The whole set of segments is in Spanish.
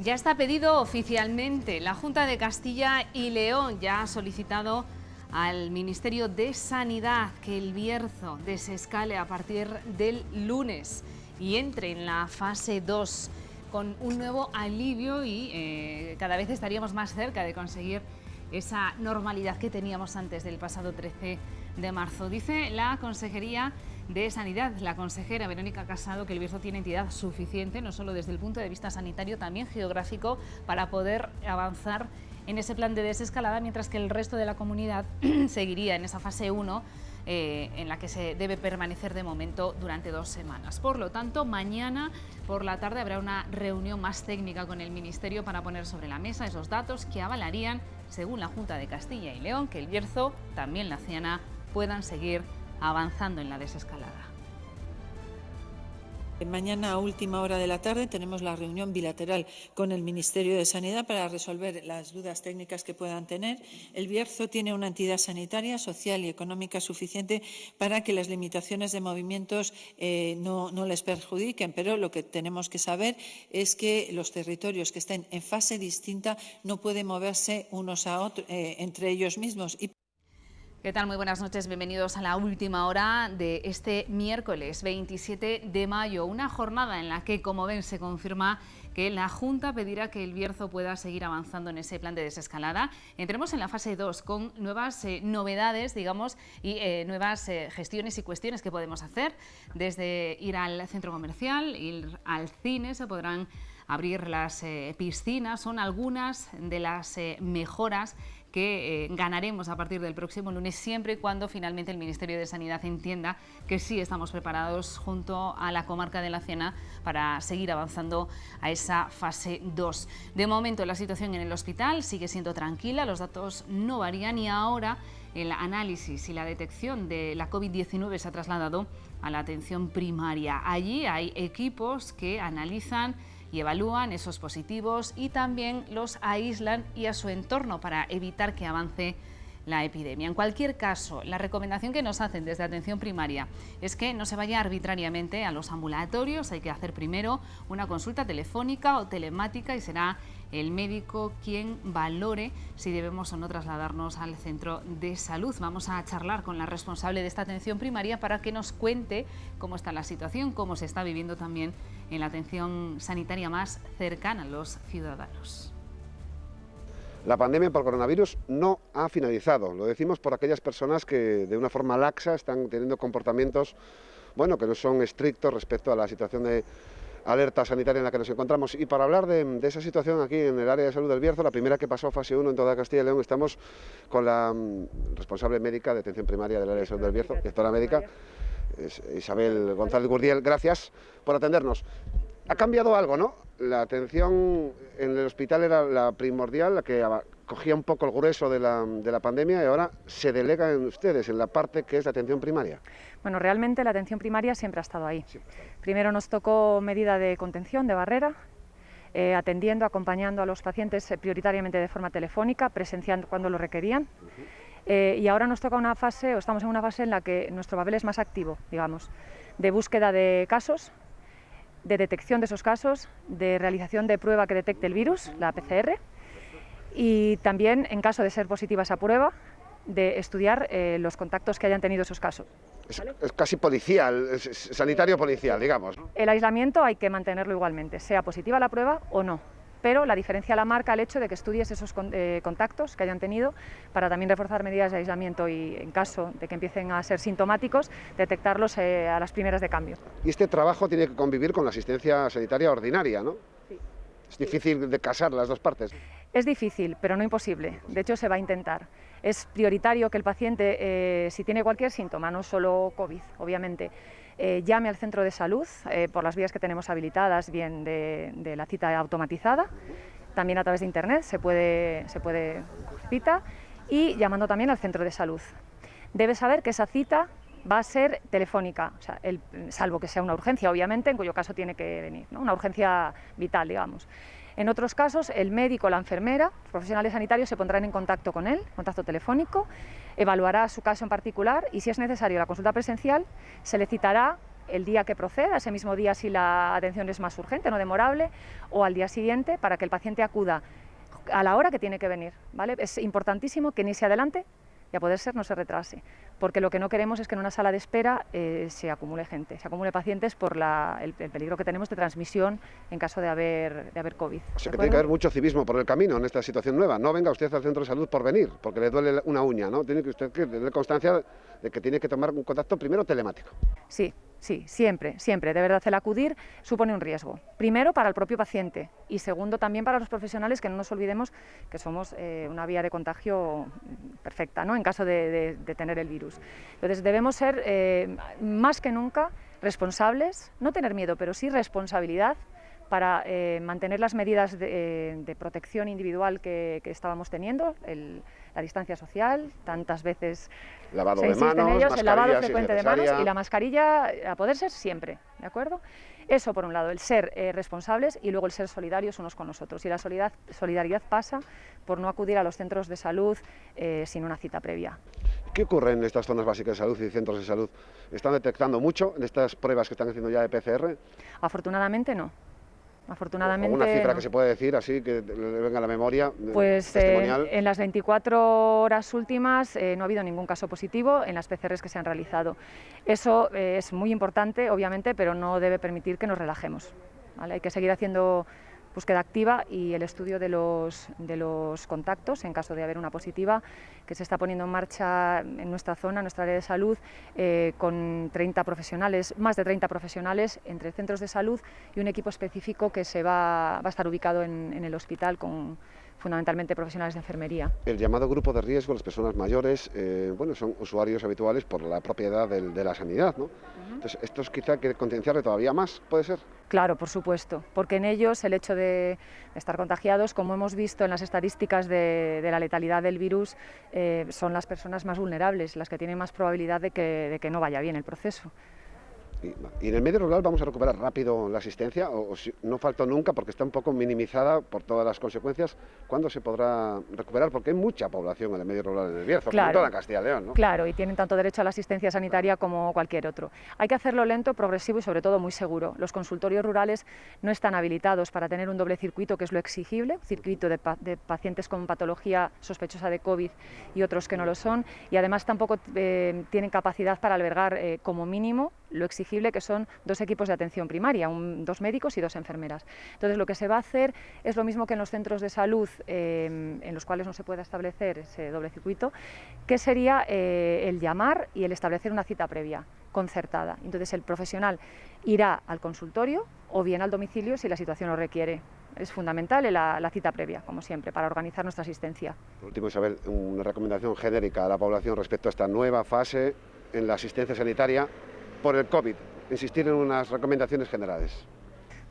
Ya está pedido oficialmente. La Junta de Castilla y León ya ha solicitado al Ministerio de Sanidad que el Bierzo desescale a partir del lunes y entre en la fase 2 con un nuevo alivio y cada vez estaríamos más cerca de conseguir esa normalidad que teníamos antes del pasado 13 de marzo. Dice la Consejería de Sanidad, la consejera Verónica Casado, que el Bierzo tiene entidad suficiente, no solo desde el punto de vista sanitario, también geográfico, para poder avanzar en ese plan de desescalada, mientras que el resto de la comunidad seguiría en esa fase 1, en la que se debe permanecer de momento durante 2 semanas. Por lo tanto, mañana por la tarde habrá una reunión más técnica con el Ministerio para poner sobre la mesa esos datos que avalarían, según la Junta de Castilla y León, que el Bierzo, también la Ciana, puedan seguir avanzando en la desescalada. Mañana a última hora de la tarde tenemos la reunión bilateral con el Ministerio de Sanidad para resolver las dudas técnicas que puedan tener. El Bierzo tiene una entidad sanitaria, social y económica suficiente para que las limitaciones de movimientos no les perjudiquen, pero lo que tenemos que saber es que los territorios que estén en fase distinta no pueden moverse unos a otros entre ellos mismos. ¿Qué tal? Muy buenas noches, bienvenidos a la última hora de este miércoles 27 de mayo, una jornada en la que, como ven, se confirma que la Junta pedirá que el Bierzo pueda seguir avanzando en ese plan de desescalada. Entremos en la fase 2 con nuevas novedades, digamos, y nuevas gestiones y cuestiones que podemos hacer, desde ir al centro comercial, ir al cine, se podrán abrir las piscinas, son algunas de las mejoras que ganaremos a partir del próximo lunes, siempre y cuando finalmente el Ministerio de Sanidad entienda que sí estamos preparados junto a la comarca de la Ciana para seguir avanzando a esa fase 2. De momento la situación en el hospital sigue siendo tranquila, los datos no varían y ahora el análisis y la detección de la COVID-19 se ha trasladado a la atención primaria. Allí hay equipos que analizan y evalúan esos positivos y también los aíslan y a su entorno para evitar que avance la epidemia. En cualquier caso, la recomendación que nos hacen desde atención primaria es que no se vaya arbitrariamente a los ambulatorios, hay que hacer primero una consulta telefónica o telemática y será el médico quien valore si debemos o no trasladarnos al centro de salud. Vamos a charlar con la responsable de esta atención primaria para que nos cuente cómo está la situación, cómo se está viviendo también en la atención sanitaria más cercana a los ciudadanos. La pandemia por coronavirus no ha finalizado. Lo decimos por aquellas personas que de una forma laxa están teniendo comportamientos, bueno, que no son estrictos respecto a la situación de alerta sanitaria en la que nos encontramos. Y para hablar de esa situación aquí en el área de salud del Bierzo, la primera que pasó fase 1 en toda Castilla y León, estamos con la responsable médica de atención primaria del área de salud del Bierzo, directora médica, Isabel González Gurdiel. Gracias por atendernos. Ha cambiado algo, ¿no? La atención en el hospital era la primordial, la que cogía un poco el grueso de la pandemia, y ahora se delega en ustedes, en la parte que es la atención primaria. Bueno, realmente la atención primaria siempre ha estado ahí. Primero nos tocó medida de contención, de barrera, atendiendo, acompañando a los pacientes prioritariamente de forma telefónica, presenciando cuando lo requerían. Y ahora nos toca una fase, o estamos en una fase en la que nuestro papel es más activo, digamos, de búsqueda de casos, de detección de esos casos, de realización de prueba que detecte el virus, la PCR, y también, en caso de ser positiva esa prueba, de estudiar los contactos que hayan tenido esos casos. Es casi policial, es sanitario policial, digamos, ¿no? El aislamiento hay que mantenerlo igualmente, sea positiva la prueba o no, pero la diferencia la marca el hecho de que estudies esos contactos que hayan tenido para también reforzar medidas de aislamiento y, en caso de que empiecen a ser sintomáticos, detectarlos a las primeras de cambio. Y este trabajo tiene que convivir con la asistencia sanitaria ordinaria, ¿no? Sí. Es difícil de casar las dos partes. Es difícil, pero no imposible. De hecho, se va a intentar. Es prioritario que el paciente, si tiene cualquier síntoma, no solo COVID, obviamente, llame al centro de salud por las vías que tenemos habilitadas, bien de la cita automatizada, también a través de internet se puede cita, y llamando también al centro de salud. Debe saber que esa cita va a ser telefónica, o sea, salvo que sea una urgencia, obviamente, en cuyo caso tiene que venir, ¿no? Una urgencia vital, digamos. En otros casos, el médico o la enfermera, profesionales sanitarios, se pondrán en contacto con él, contacto telefónico, evaluará su caso en particular y, si es necesario la consulta presencial, se le citará el día que proceda, ese mismo día si la atención es más urgente, no demorable, o al día siguiente para que el paciente acuda a la hora que tiene que venir, ¿vale? Es importantísimo que ni se adelante y a poder ser no se retrase, porque lo que no queremos es que en una sala de espera se acumule gente, se acumule pacientes por el peligro que tenemos de transmisión en caso de haber COVID. O sea que tiene que haber mucho civismo por el camino en esta situación nueva. No venga usted al centro de salud por venir, porque le duele una uña, ¿no? Tiene que usted tener constancia de que tiene que tomar un contacto primero telemático. Sí, siempre. De verdad, el acudir supone un riesgo. Primero para el propio paciente y segundo también para los profesionales, que no nos olvidemos que somos una vía de contagio perfecta, ¿no?, en caso de tener el virus. Entonces debemos ser más que nunca responsables, no tener miedo, pero sí responsabilidad para mantener las medidas de protección individual que estábamos teniendo, la distancia social, tantas veces lavado se de insiste en manos, ellos, el lavado frecuente de manos necesaria. y la mascarilla a poder ser siempre, ¿de acuerdo? Eso por un lado, el ser responsables y luego el ser solidarios unos con los otros. Y la solidaridad pasa por no acudir a los centros de salud sin una cita previa. ¿Qué ocurre en estas zonas básicas de salud y centros de salud? ¿Están detectando mucho en estas pruebas que están haciendo ya de PCR? Afortunadamente no. Afortunadamente, ¿Alguna cifra no. que se puede decir así, que le venga a la memoria? Pues testimonial. en las 24 horas últimas no ha habido ningún caso positivo en las PCRs que se han realizado. Eso es muy importante, obviamente, pero no debe permitir que nos relajemos, ¿vale? Hay que seguir haciendo búsqueda activa y el estudio de los contactos en caso de haber una positiva, que se está poniendo en marcha en nuestra zona, en nuestra área de salud, con 30 profesionales, más de 30 profesionales entre centros de salud y un equipo específico que va a estar ubicado en el hospital con fundamentalmente profesionales de enfermería. El llamado grupo de riesgo, las personas mayores, bueno, son usuarios habituales por la propiedad de la sanidad, ¿no? Entonces, estos quizá hay que concienciarle todavía más, ¿puede ser? Claro, por supuesto, porque en ellos el hecho de estar contagiados, como hemos visto en las estadísticas de la letalidad del virus, son las personas más vulnerables, las que tienen más probabilidad de que no vaya bien el proceso. ¿Y en el medio rural vamos a recuperar rápido la asistencia o si no falta nunca porque está un poco minimizada por todas las consecuencias? ¿Cuándo se podrá recuperar? Porque hay mucha población en el medio rural del Bierzo, claro, como toda Castilla y León, ¿no? Claro, y tienen tanto derecho a la asistencia sanitaria como cualquier otro. Hay que hacerlo lento, progresivo y sobre todo muy seguro. Los consultorios rurales no están habilitados para tener un doble circuito, que es lo exigible, un circuito de pacientes con patología sospechosa de COVID y otros que no lo son, y además tampoco tienen capacidad para albergar como mínimo lo exigible, que son 2 equipos de atención primaria, 2 médicos y 2 enfermeras. Entonces lo que se va a hacer es lo mismo que en los centros de salud en los cuales no se pueda establecer ese doble circuito, que sería el llamar y el establecer una cita previa, concertada. Entonces el profesional irá al consultorio o bien al domicilio si la situación lo requiere. Es fundamental la cita previa, como siempre, para organizar nuestra asistencia. Por último, Isabel, una recomendación genérica a la población respecto a esta nueva fase en la asistencia sanitaria por el COVID, insistir en unas recomendaciones generales.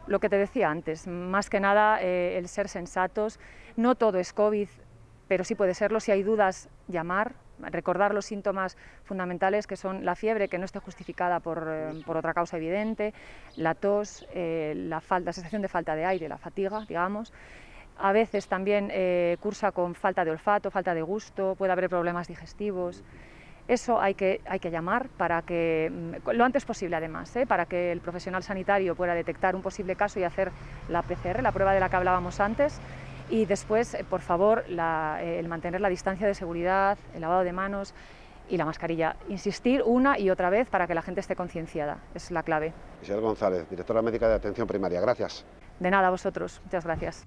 Lo que te decía antes, más que nada el ser sensatos, no todo es COVID, pero sí puede serlo. Si hay dudas, llamar, recordar los síntomas fundamentales que son la fiebre, que no esté justificada por otra causa evidente, la tos, la sensación de falta de aire, la fatiga, digamos. A veces también cursa con falta de olfato, falta de gusto, puede haber problemas digestivos. Eso hay que llamar para que, lo antes posible además, para que el profesional sanitario pueda detectar un posible caso y hacer la PCR, la prueba de la que hablábamos antes, y después, por favor, el mantener la distancia de seguridad, el lavado de manos y la mascarilla. Insistir una y otra vez para que la gente esté concienciada, es la clave. Isabel González, directora médica de Atención Primaria, gracias. De nada, a vosotros, muchas gracias.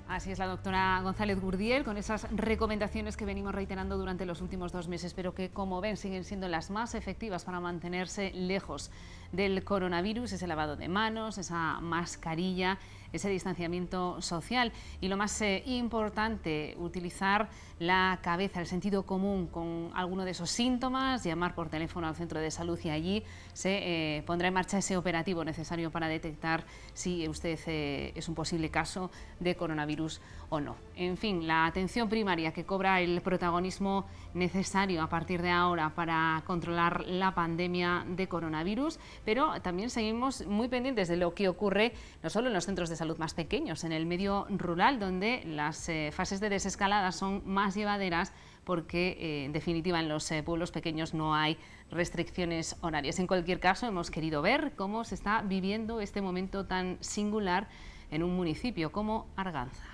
Así es la doctora González Gurdiel, con esas recomendaciones que venimos reiterando durante los últimos 2 meses, pero que, como ven, siguen siendo las más efectivas para mantenerse lejos del coronavirus: ese lavado de manos, esa mascarilla, ese distanciamiento social y, lo más importante, utilizar la cabeza, el sentido común con alguno de esos síntomas, llamar por teléfono al centro de salud y allí se pondrá en marcha ese operativo necesario para detectar si usted es un posible caso de coronavirus o no. En fin, la atención primaria, que cobra el protagonismo necesario a partir de ahora para controlar la pandemia de coronavirus, pero también seguimos muy pendientes de lo que ocurre no solo en los centros de salud salud más pequeños, en el medio rural, donde las fases de desescalada son más llevaderas porque, en definitiva, en los pueblos pequeños no hay restricciones horarias. En cualquier caso, hemos querido ver cómo se está viviendo este momento tan singular en un municipio como Arganza.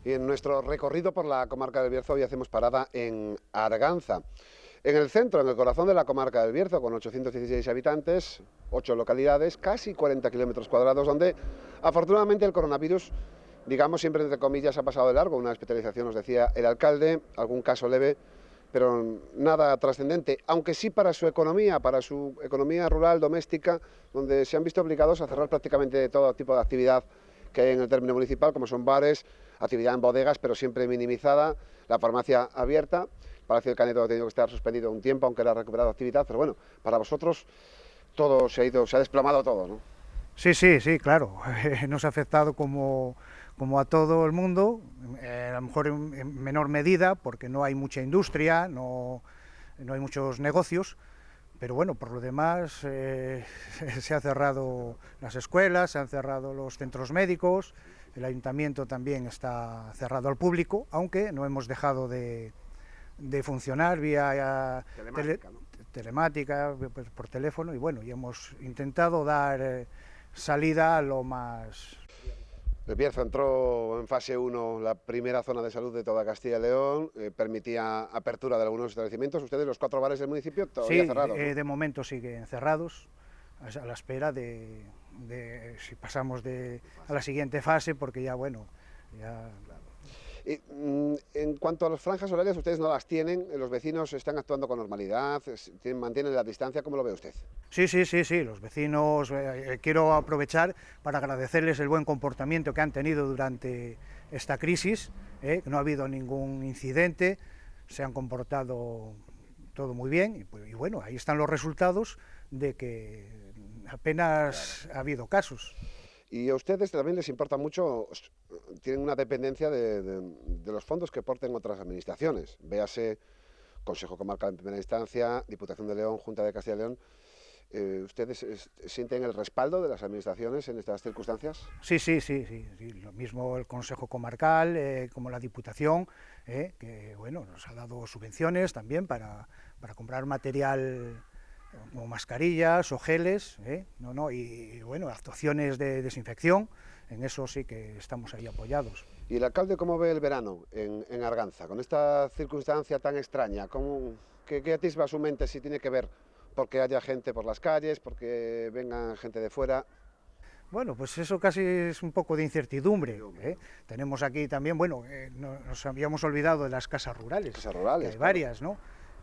Y en nuestro recorrido por la comarca del Bierzo hoy hacemos parada en Arganza. En el centro, en el corazón de la comarca del Bierzo, con 816 habitantes, 8 localidades, casi 40 kilómetros cuadrados, donde afortunadamente el coronavirus, digamos siempre entre comillas, ha pasado de largo. Una hospitalización, nos decía el alcalde, algún caso leve, pero nada trascendente, aunque sí para su economía rural, doméstica, donde se han visto obligados a cerrar prácticamente todo tipo de actividad que hay en el término municipal, como son bares, actividad en bodegas, pero siempre minimizada, la farmacia abierta. El Palacio del Canedo ha tenido que estar suspendido un tiempo, aunque era recuperado actividad, pero bueno, para vosotros todo se ha desplomado todo, ¿no? Sí, claro, nos ha afectado como a todo el mundo, a lo mejor en menor medida, porque no hay mucha industria, no hay muchos negocios, pero bueno, por lo demás se han cerrado las escuelas, se han cerrado los centros médicos, el ayuntamiento también está cerrado al público, aunque no hemos dejado de funcionar vía telemática, pues, por teléfono, y bueno, y hemos intentado dar salida a lo más... El Bierzo entró en fase 1, la primera zona de salud de toda Castilla y León, permitía apertura de algunos establecimientos. Ustedes, los 4 bares del municipio, todavía cerrados, ¿no? De momento siguen cerrados, a la espera de si pasamos a la siguiente fase, porque ya, bueno, ya... Y, en cuanto a las franjas horarias, ustedes no las tienen, los vecinos están actuando con normalidad, mantienen la distancia, ¿cómo lo ve usted? Sí, los vecinos, quiero aprovechar para agradecerles el buen comportamiento que han tenido durante esta crisis, que no ha habido ningún incidente, se han comportado todo muy bien, y bueno, ahí están los resultados de que apenas ha habido casos. Y a ustedes también les importa mucho, tienen una dependencia de los fondos que aporten otras administraciones, véase Consejo Comarcal en primera instancia, Diputación de León, Junta de Castilla y León. ¿Ustedes sienten el respaldo de las administraciones en estas circunstancias? Sí, lo mismo el Consejo Comarcal como la Diputación, que bueno, nos ha dado subvenciones también para comprar material como mascarillas o geles, y bueno, actuaciones de desinfección, en eso sí que estamos ahí apoyados. ¿Y el alcalde cómo ve el verano en Arganza? Con esta circunstancia tan extraña, ¿qué atisba su mente si tiene que ver porque haya gente por las calles, porque venga gente de fuera? Bueno, pues eso casi es un poco de incertidumbre. Tenemos aquí también, bueno, nos habíamos olvidado de las casas rurales, que hay varias, ¿no?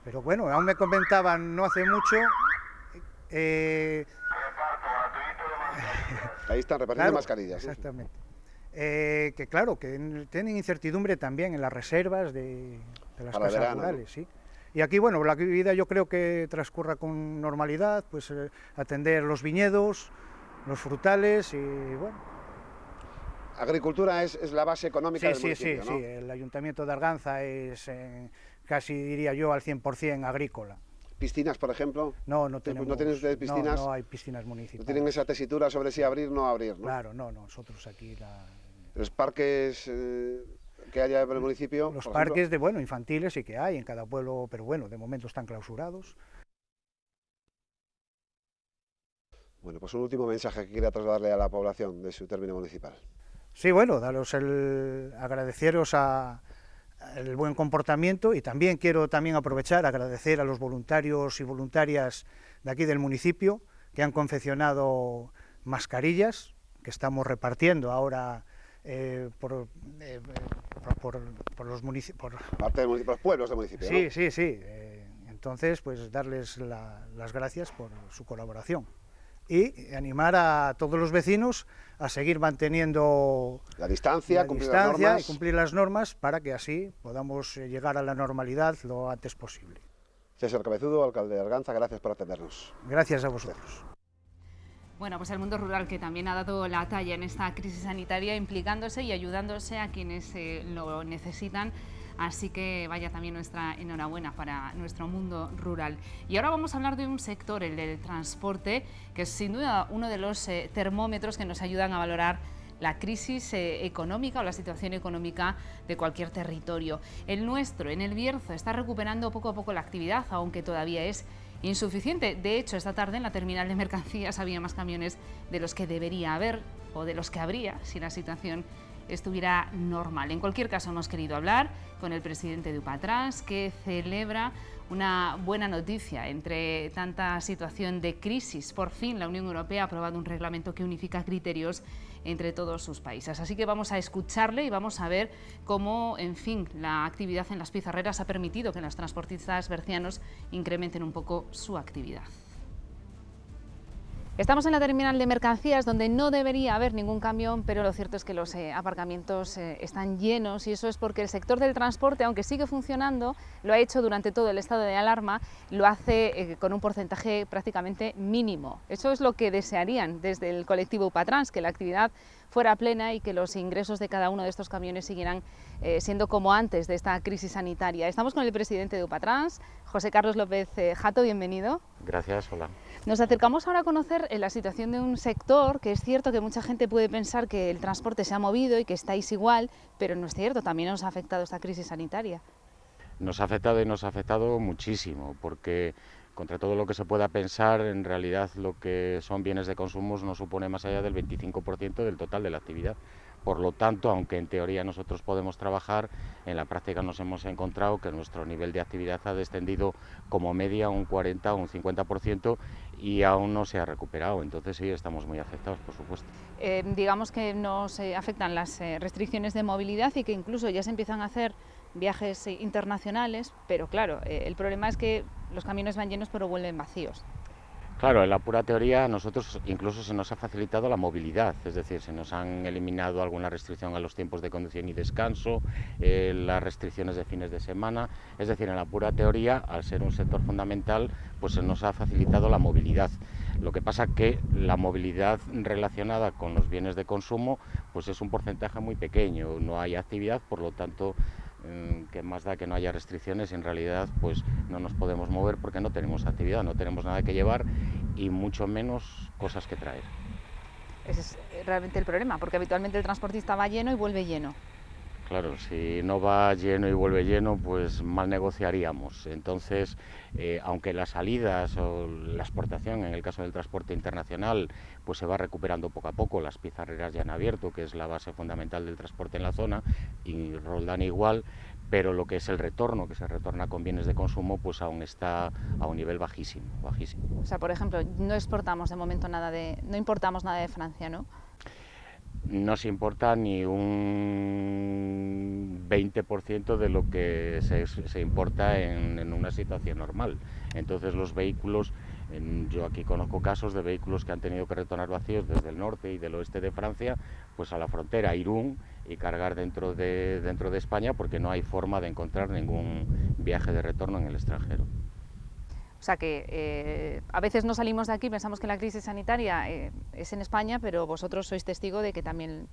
Pero bueno, aún me comentaban no hace mucho... Ahí están repartiendo mascarillas. Exactamente. Que claro, que tienen incertidumbre también en las reservas de las casas rurales, ¿no? Sí. Y aquí, bueno, la vida yo creo que transcurra con normalidad, pues atender los viñedos, los frutales y bueno. Agricultura es la base económica del municipio, ¿no? Sí, el Ayuntamiento de Arganza es casi, diría yo, al 100% agrícola. ¿Piscinas, por ejemplo? No tenemos. ¿No tienen ustedes piscinas? No hay piscinas municipales. ¿No tienen esa tesitura sobre si abrir o no abrir, no? Claro, no, nosotros aquí... ¿Los parques que haya en el municipio? Los parques infantiles sí que hay en cada pueblo, pero bueno, de momento están clausurados. Bueno, pues un último mensaje que quiera trasladarle a la población de su término municipal. Sí, bueno, agradeceros el buen comportamiento, y también quiero aprovechar agradecer a los voluntarios y voluntarias de aquí del municipio que han confeccionado mascarillas que estamos repartiendo ahora por los pueblos del municipio, sí, ¿no? Sí. Entonces, pues darles las gracias por su colaboración y animar a todos los vecinos a seguir manteniendo la distancia, y cumplir las normas para que así podamos llegar a la normalidad lo antes posible. César Cabezudo, alcalde de Arganza, gracias por atendernos. Gracias a vosotros. Bueno, pues el mundo rural, que también ha dado la talla en esta crisis sanitaria, implicándose y ayudándose a quienes lo necesitan Así que vaya también nuestra enhorabuena para nuestro mundo rural. Y ahora vamos a hablar de un sector, el del transporte, que es sin duda uno de los termómetros que nos ayudan a valorar la crisis económica o la situación económica de cualquier territorio. El nuestro, en el Bierzo, está recuperando poco a poco la actividad, aunque todavía es insuficiente. De hecho, esta tarde en la terminal de mercancías había más camiones de los que debería haber o de los que habría si la situación estuviera normal. En cualquier caso, hemos querido hablar con el presidente de UPATRANS, que celebra una buena noticia entre tanta situación de crisis. Por fin la Unión Europea ha aprobado un reglamento que unifica criterios entre todos sus países. Así que vamos a escucharle y vamos a ver cómo, en fin, la actividad en las pizarreras ha permitido que los transportistas bercianos incrementen un poco su actividad. Estamos en la terminal de mercancías, donde no debería haber ningún camión, pero lo cierto es que los aparcamientos están llenos, y eso es porque el sector del transporte, aunque sigue funcionando, lo ha hecho durante todo el estado de alarma, lo hace con un porcentaje prácticamente mínimo. Eso es lo que desearían desde el colectivo UPATRANS, que la actividad fuera plena y que los ingresos de cada uno de estos camiones siguieran siendo como antes de esta crisis sanitaria. Estamos con el presidente de UPATRANS, José Carlos López Jato, bienvenido. Gracias, hola. Nos acercamos ahora a conocer la situación de un sector que es cierto que mucha gente puede pensar que el transporte se ha movido y que estáis igual, pero no es cierto, también nos ha afectado esta crisis sanitaria. Nos ha afectado y nos ha afectado muchísimo, porque contra todo lo que se pueda pensar, en realidad lo que son bienes de consumo no supone más allá del 25% del total de la actividad. Por lo tanto, aunque en teoría nosotros podemos trabajar, en la práctica nos hemos encontrado que nuestro nivel de actividad ha descendido como media un 40 o un 50% y aún no se ha recuperado. Entonces sí, estamos muy afectados, por supuesto. Digamos que nos afectan las restricciones de movilidad y que incluso ya se empiezan a hacer viajes internacionales, pero claro, el problema es que los camiones van llenos pero vuelven vacíos. Claro, en la pura teoría a nosotros incluso se nos ha facilitado la movilidad, es decir, se nos han eliminado alguna restricción a los tiempos de conducción y descanso, las restricciones de fines de semana, es decir, en la pura teoría, al ser un sector fundamental, pues se nos ha facilitado la movilidad. Lo que pasa que la movilidad relacionada con los bienes de consumo, pues es un porcentaje muy pequeño, no hay actividad, por lo tanto, que más da que no haya restricciones, en realidad pues no nos podemos mover porque no tenemos actividad, no tenemos nada que llevar y mucho menos cosas que traer. Ese es realmente el problema, porque habitualmente el transportista va lleno y vuelve lleno. Claro, si no va lleno y vuelve lleno, pues mal negociaríamos. Entonces, aunque las salidas o la exportación, en el caso del transporte internacional, pues se va recuperando poco a poco, las pizarreras ya han abierto, que es la base fundamental del transporte en la zona, y Roldán igual, pero lo que es el retorno, que se retorna con bienes de consumo, pues aún está a un nivel bajísimo, bajísimo. O sea, por ejemplo, no exportamos de momento no importamos nada de Francia, ¿no? No se importa ni un 20% de lo que se importa en una situación normal. Entonces los vehículos, yo aquí conozco casos de vehículos que han tenido que retornar vacíos desde el norte y del oeste de Francia, pues a la frontera, a Irún, y cargar dentro de España, porque no hay forma de encontrar ningún viaje de retorno en el extranjero. O sea que a veces no salimos de aquí, pensamos que la crisis sanitaria es en España, pero vosotros sois testigo de que también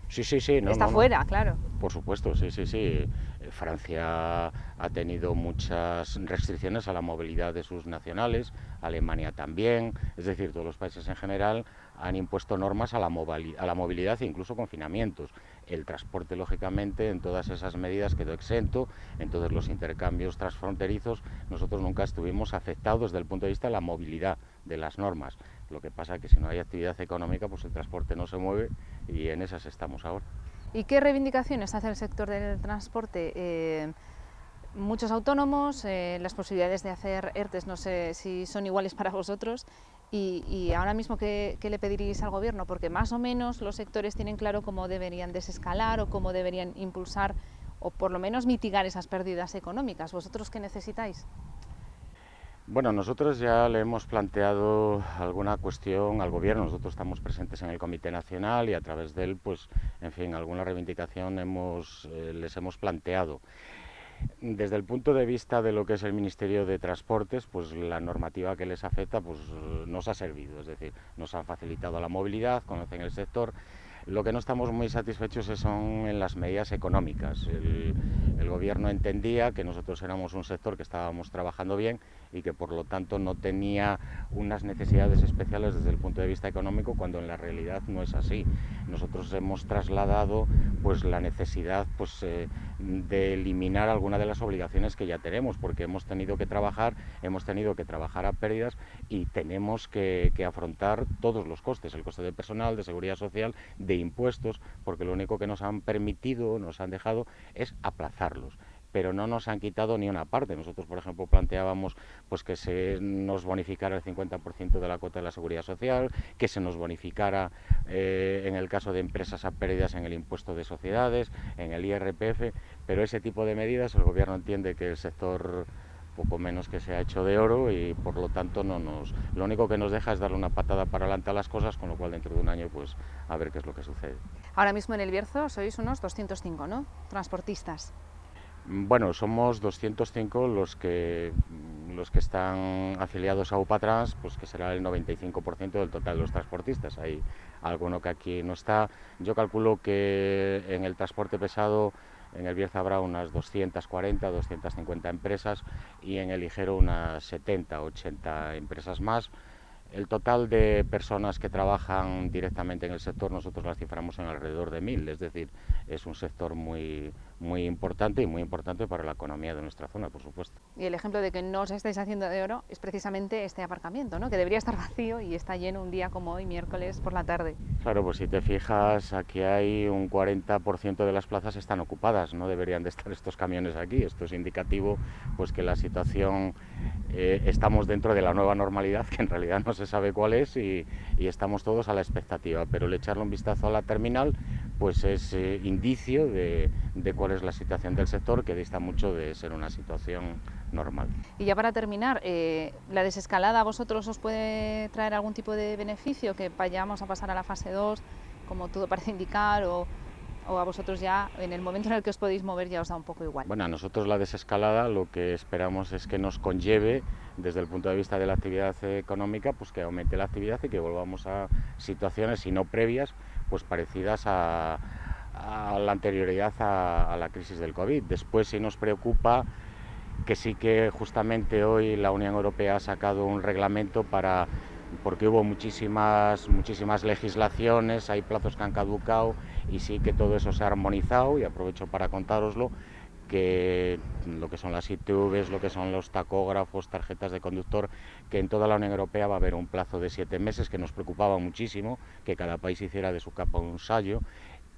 Sí, no, está fuera, claro. Por supuesto, sí. Francia ha tenido muchas restricciones a la movilidad de sus nacionales, Alemania también, es decir, todos los países en general han impuesto normas a la movilidad e incluso confinamientos. El transporte, lógicamente, en todas esas medidas quedó exento, en todos los intercambios transfronterizos nosotros nunca estuvimos afectados desde el punto de vista de la movilidad, de las normas. Lo que pasa es que si no hay actividad económica, pues el transporte no se mueve y en esas estamos ahora. ¿Y qué reivindicaciones hace el sector del transporte? Muchos autónomos, las posibilidades de hacer ERTES no sé si son iguales para vosotros, y ahora mismo ¿qué le pediríais al gobierno? Porque más o menos los sectores tienen claro cómo deberían desescalar o cómo deberían impulsar o por lo menos mitigar esas pérdidas económicas. ¿Vosotros qué necesitáis? Bueno, nosotros ya le hemos planteado alguna cuestión al gobierno, nosotros estamos presentes en el Comité Nacional y a través de él, pues, en fin, alguna reivindicación les hemos planteado. Desde el punto de vista de lo que es el Ministerio de Transportes, pues la normativa que les afecta pues nos ha servido, es decir, nos han facilitado la movilidad, conocen el sector. Lo que no estamos muy satisfechos son en las medidas económicas. El Gobierno entendía que nosotros éramos un sector que estábamos trabajando bien y que por lo tanto no tenía unas necesidades especiales desde el punto de vista económico, cuando en la realidad no es así. Nosotros hemos trasladado pues la necesidad de eliminar alguna de las obligaciones que ya tenemos, porque hemos tenido que trabajar a pérdidas y tenemos que afrontar todos los costes, el coste de personal, de seguridad social, de impuestos, porque lo único que nos han permitido, nos han dejado, es aplazarlos, pero no nos han quitado ni una parte. Nosotros, por ejemplo, planteábamos pues que se nos bonificara el 50% de la cuota de la seguridad social, que se nos bonificara en el caso de empresas a pérdidas en el impuesto de sociedades, en el IRPF, pero ese tipo de medidas el Gobierno entiende que el sector poco menos que se ha hecho de oro y por lo tanto lo único que nos deja es darle una patada para adelante a las cosas, con lo cual dentro de un año pues a ver qué es lo que sucede. Ahora mismo en El Bierzo sois unos 205, ¿no?, transportistas. Bueno, somos 205 los que están afiliados a UPA-Trans, pues que será el 95% del total de los transportistas. Hay alguno que aquí no está. Yo calculo que en el transporte pesado en El Bierzo habrá unas 240, 250 empresas y en el ligero unas 70, 80 empresas más. El total de personas que trabajan directamente en el sector nosotros las ciframos en alrededor de 1000, es decir, es un sector muy importante y muy importante para la economía de nuestra zona, por supuesto. Y el ejemplo de que no os estáis haciendo de oro es precisamente este aparcamiento, ¿no?, que debería estar vacío y está lleno un día como hoy, miércoles por la tarde. Claro, pues si te fijas, aquí hay un 40% de las plazas están ocupadas, no deberían de estar estos camiones aquí. Esto es indicativo pues que la situación, estamos dentro de la nueva normalidad, que en realidad no se sabe cuál es y estamos todos a la expectativa, pero el echarle un vistazo a la terminal pues es indicio de cuál es la situación del sector, que dista mucho de ser una situación normal. Y ya para terminar, ¿la desescalada a vosotros os puede traer algún tipo de beneficio, que vayamos a pasar a la fase 2, como todo parece indicar, o a vosotros ya en el momento en el que os podéis mover ya os da un poco igual? Bueno, a nosotros la desescalada lo que esperamos es que nos conlleve, desde el punto de vista de la actividad económica, pues que aumente la actividad y que volvamos a situaciones, si no previas, pues parecidas a la anterioridad a la crisis del COVID. Después sí nos preocupa que sí que justamente hoy la Unión Europea ha sacado un reglamento porque hubo muchísimas legislaciones, hay plazos que han caducado y sí que todo eso se ha armonizado, y aprovecho para contároslo, que lo que son las ITVs, lo que son los tacógrafos, tarjetas de conductor, que en toda la Unión Europea va a haber un plazo de 7 meses, que nos preocupaba muchísimo, que cada país hiciera de su capa un sayo,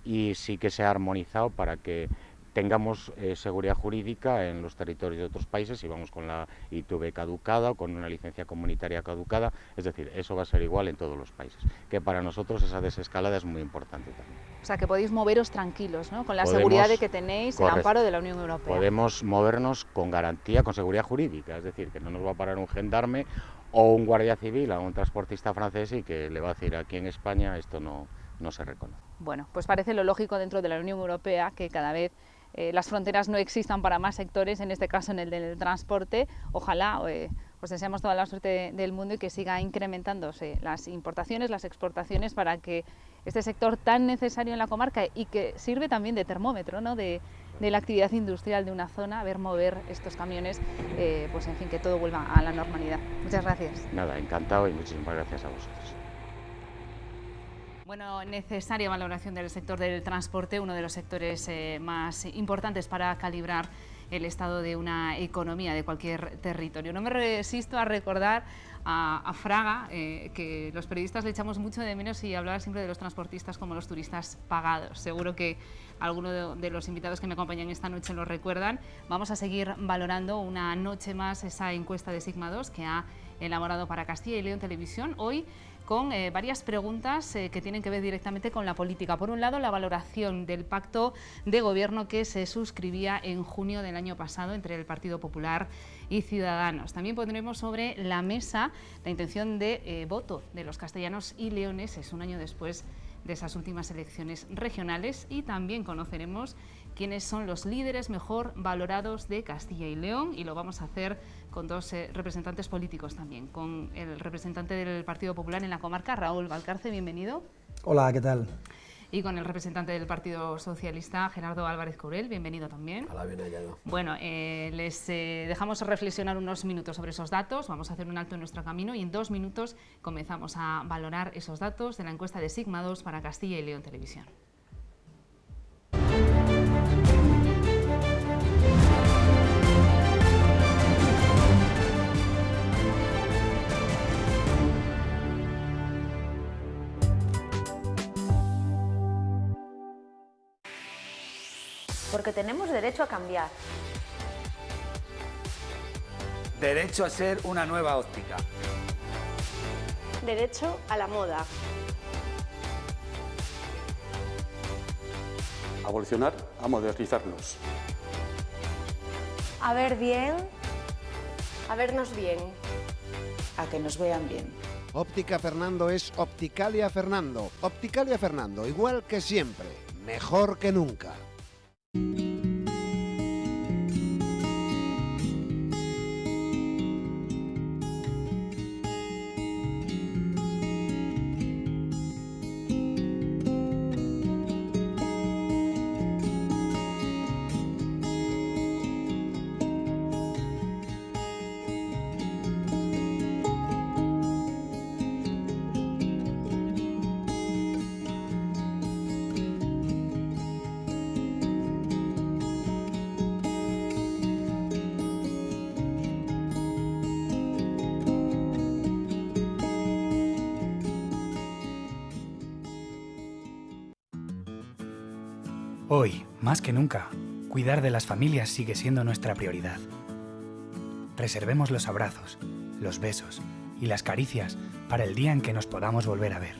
y sí que se ha armonizado para que tengamos seguridad jurídica en los territorios de otros países si vamos con la ITV caducada o con una licencia comunitaria caducada. Es decir, eso va a ser igual en todos los países, que para nosotros esa desescalada es muy importante también. O sea, que podéis moveros tranquilos, ¿no?, con la seguridad de que tenéis el amparo de la Unión Europea. Podemos movernos con garantía, con seguridad jurídica, es decir, que no nos va a parar un gendarme o un guardia civil a un transportista francés y que le va a decir: aquí en España esto no se reconoce. Bueno, pues parece lo lógico dentro de la Unión Europea que cada vez las fronteras no existan para más sectores, en este caso en el del transporte. Ojalá, os deseamos toda la suerte del mundo y que siga incrementándose las importaciones, las exportaciones, para que este sector tan necesario en la comarca y que sirve también de termómetro, ¿no?, de la actividad industrial de una zona, ver mover estos camiones, pues en fin, que todo vuelva a la normalidad. Muchas gracias. Nada, encantado y muchísimas gracias a vosotros. Bueno, necesaria valoración del sector del transporte, uno de los sectores más importantes para calibrar el estado de una economía de cualquier territorio. No me resisto a recordar a Fraga, que los periodistas le echamos mucho de menos, y hablar siempre de los transportistas como los turistas pagados. Seguro que alguno de los invitados que me acompañan esta noche lo recuerdan. Vamos a seguir valorando una noche más esa encuesta de Sigma 2 que ha elaborado para Castilla y León Televisión, hoy con varias preguntas que tienen que ver directamente con la política. Por un lado, la valoración del pacto de gobierno que se suscribía en junio del año pasado entre el Partido Popular y Ciudadanos. También pondremos sobre la mesa la intención de voto de los castellanos y leoneses un año después de esas últimas elecciones regionales, y también conoceremos quiénes son los líderes mejor valorados de Castilla y León, y lo vamos a hacer con dos representantes políticos también, con el representante del Partido Popular en la comarca, Raúl Valcarce, bienvenido. Hola, ¿qué tal? y con el representante del Partido Socialista, Gerardo Álvarez Courel. Bienvenido también. Hola, bien hallado. Bueno, les dejamos reflexionar unos minutos sobre esos datos, vamos a hacer un alto en nuestro camino y en 2 minutos comenzamos a valorar esos datos de la encuesta de Sigma 2 para Castilla y León Televisión. Porque tenemos derecho a cambiar. Derecho a ser una nueva óptica. Derecho a la moda. A evolucionar, a modernizarnos. A ver bien. A vernos bien. A que nos vean bien. Óptica Fernando es Opticalia Fernando. Opticalia Fernando, igual que siempre, mejor que nunca. Hoy, más que nunca, cuidar de las familias sigue siendo nuestra prioridad. Reservemos los abrazos, los besos y las caricias para el día en que nos podamos volver a ver.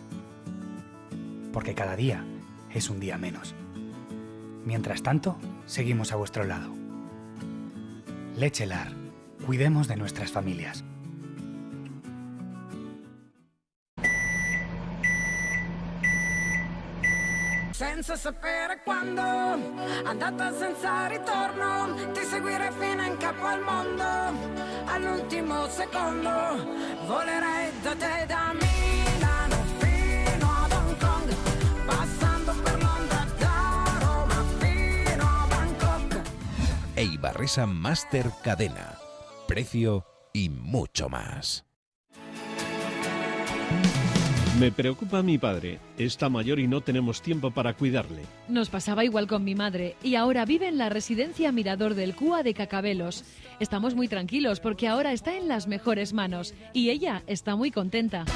Porque cada día es un día menos. Mientras tanto, seguimos a vuestro lado. Leche Lar. Cuidemos de nuestras familias. Senza sapere quando, andata senza ritorno, ti seguirei fino in capo al mondo, all'ultimo secondo, volerei da te da Milano fino ad Hong Kong, passando per Londra da Roma fino a Bangkok. Eibarresa Master Cadena, precio y mucho más. Me preocupa mi padre. Está mayor y no tenemos tiempo para cuidarle. Nos pasaba igual con mi madre y ahora vive en la residencia Mirador del Cúa de Cacabelos. Estamos muy tranquilos porque ahora está en las mejores manos y ella está muy contenta.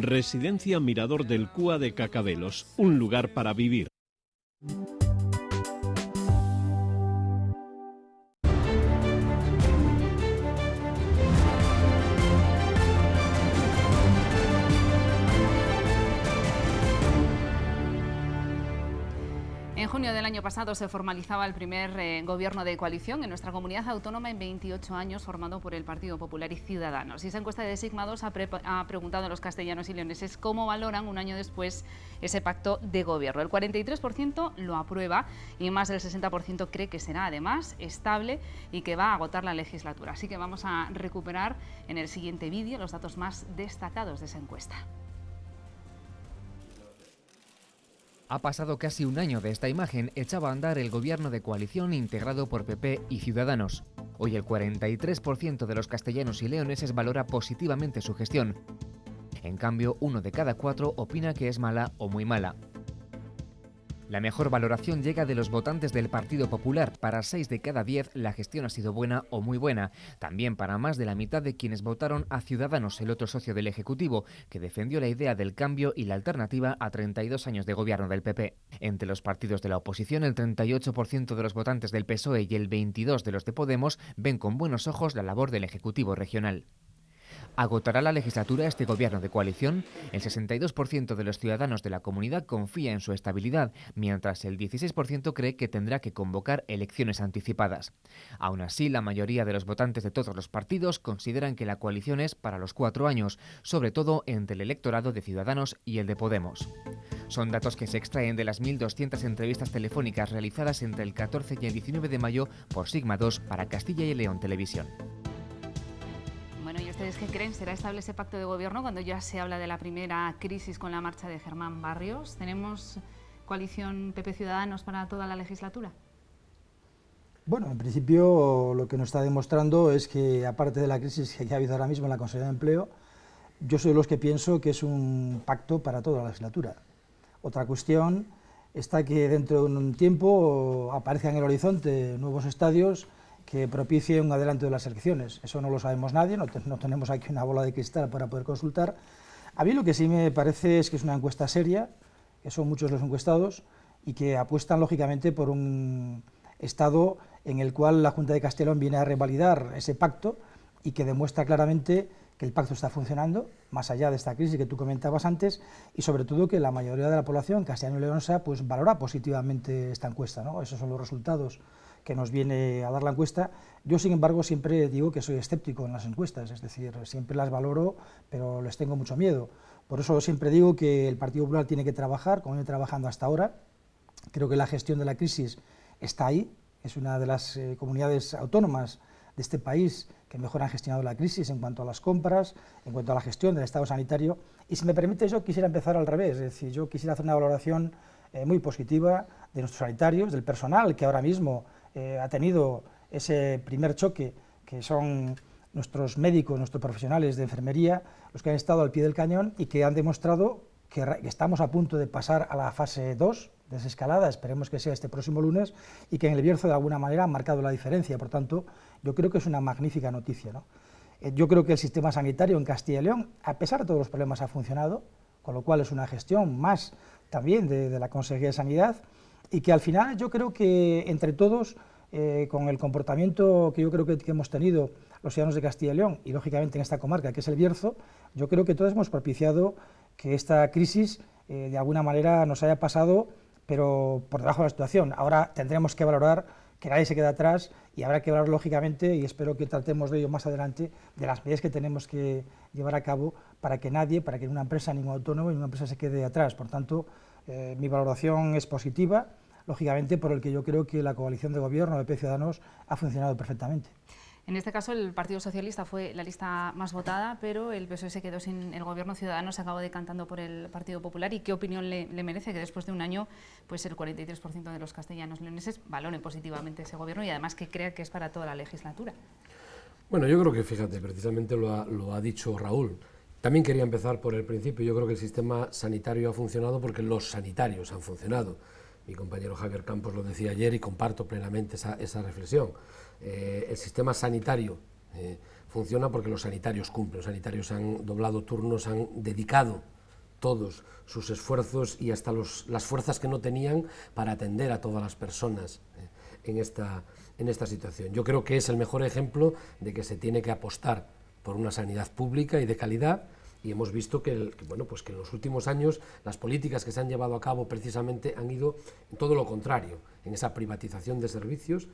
Residencia Mirador del Cúa de Cacabelos, un lugar para vivir. En junio del año pasado se formalizaba el primer gobierno de coalición en nuestra comunidad autónoma en 28 años, formado por el Partido Popular y Ciudadanos. Y esa encuesta de Sigma 2 ha preguntado a los castellanos y leoneses cómo valoran un año después ese pacto de gobierno. El 43% lo aprueba y más del 60% cree que será además estable y que va a agotar la legislatura. Así que vamos a recuperar en el siguiente vídeo los datos más destacados de esa encuesta. Ha pasado casi un año de esta imagen, echaba a andar el gobierno de coalición integrado por PP y Ciudadanos. Hoy el 43% de los castellanos y leoneses valora positivamente su gestión. En cambio, 1 de cada 4 opina que es mala o muy mala. La mejor valoración llega de los votantes del Partido Popular. Para 6 de cada 10 la gestión ha sido buena o muy buena. También para más de la mitad de quienes votaron a Ciudadanos, el otro socio del Ejecutivo, que defendió la idea del cambio y la alternativa a 32 años de gobierno del PP. Entre los partidos de la oposición, el 38% de los votantes del PSOE y el 22% de los de Podemos ven con buenos ojos la labor del Ejecutivo regional. ¿Agotará la legislatura este gobierno de coalición? El 62% de los ciudadanos de la comunidad confía en su estabilidad, mientras el 16% cree que tendrá que convocar elecciones anticipadas. Aún así, la mayoría de los votantes de todos los partidos consideran que la coalición es para los 4 años, sobre todo entre el electorado de Ciudadanos y el de Podemos. Son datos que se extraen de las 1.200 entrevistas telefónicas realizadas entre el 14 y el 19 de mayo por Sigma 2 para Castilla y León Televisión. Bueno, y ¿Ustedes qué creen? ¿Será estable ese pacto de gobierno cuando ya se habla de la primera crisis con la marcha de Germán Barrios? ¿Tenemos coalición PP Ciudadanos para toda la legislatura? Bueno, en principio lo que nos está demostrando es que, aparte de la crisis que ha habido ahora mismo en la Consejería de Empleo, yo soy de los que pienso que es un pacto para toda la legislatura. Otra cuestión está que dentro de un tiempo aparezcan en el horizonte nuevos estadios que propicien un adelanto de las elecciones. Eso no lo sabemos nadie, no tenemos aquí una bola de cristal para poder consultar. A mí lo que sí me parece es que es una encuesta seria, que son muchos los encuestados y que apuestan lógicamente por un estado en el cual la Junta de Castilla y León viene a revalidar ese pacto y que demuestra claramente que el pacto está funcionando, más allá de esta crisis que tú comentabas antes, y sobre todo que la mayoría de la población castellano-leonesa pues valora positivamente esta encuesta, ¿no? Esos son los resultados que nos viene a dar la encuesta. Yo, sin embargo, siempre digo que soy escéptico en las encuestas, es decir, siempre las valoro, pero les tengo mucho miedo. Por eso siempre digo que el Partido Popular tiene que trabajar, como viene trabajando hasta ahora. Creo que la gestión de la crisis está ahí, es una de las comunidades autónomas de este país que mejor han gestionado la crisis en cuanto a las compras, en cuanto a la gestión del estado sanitario. Y si me permite, yo quisiera empezar al revés, es decir, yo quisiera hacer una valoración muy positiva de nuestros sanitarios, del personal que ahora mismo ha tenido ese primer choque, que son nuestros médicos, nuestros profesionales de enfermería, los que han estado al pie del cañón y que han demostrado que estamos a punto de pasar a la fase 2, desescalada, esperemos que sea este próximo lunes, y que en el Bierzo de alguna manera han marcado la diferencia. Por tanto, yo creo que es una magnífica noticia, ¿no? Yo creo que el sistema sanitario en Castilla y León, a pesar de todos los problemas, ha funcionado, con lo cual es una gestión más también de la Consejería de Sanidad, y que al final yo creo que entre todos, con el comportamiento que yo creo que hemos tenido los ciudadanos de Castilla y León, y lógicamente en esta comarca que es el Bierzo, yo creo que todos hemos propiciado que esta crisis de alguna manera nos haya pasado, pero por debajo de la situación. Ahora tendremos que valorar que nadie se quede atrás y habrá que valorar lógicamente, y espero que tratemos de ello más adelante, de las medidas que tenemos que llevar a cabo para que nadie, para que ninguna empresa, ningún autónomo, ninguna empresa se quede atrás. Por tanto, mi valoración es positiva, lógicamente por el que yo creo que la coalición de gobierno de PP Ciudadanos ha funcionado perfectamente. En este caso el Partido Socialista fue la lista más votada, pero el PSOE se quedó sin el gobierno. Ciudadanos se acabó decantando por el Partido Popular. ¿Y qué opinión le merece que después de un año pues el 43% de los castellanos leoneses valoren positivamente ese gobierno y además que crea que es para toda la legislatura? Bueno, yo creo que, fíjate, precisamente lo ha dicho Raúl. También quería empezar por el principio. Yo creo que el sistema sanitario ha funcionado porque los sanitarios han funcionado. Mi compañero Javier Campos lo decía ayer y comparto plenamente esa reflexión. El sistema sanitario funciona porque los sanitarios cumplen. Los sanitarios han doblado turnos, han dedicado todos sus esfuerzos y hasta las fuerzas que no tenían para atender a todas las personas en esta situación. Yo creo que es el mejor ejemplo de que se tiene que apostar por una sanidad pública y de calidad. Y hemos visto que en los últimos años las políticas que se han llevado a cabo precisamente han ido en todo lo contrario, en esa privatización de servicios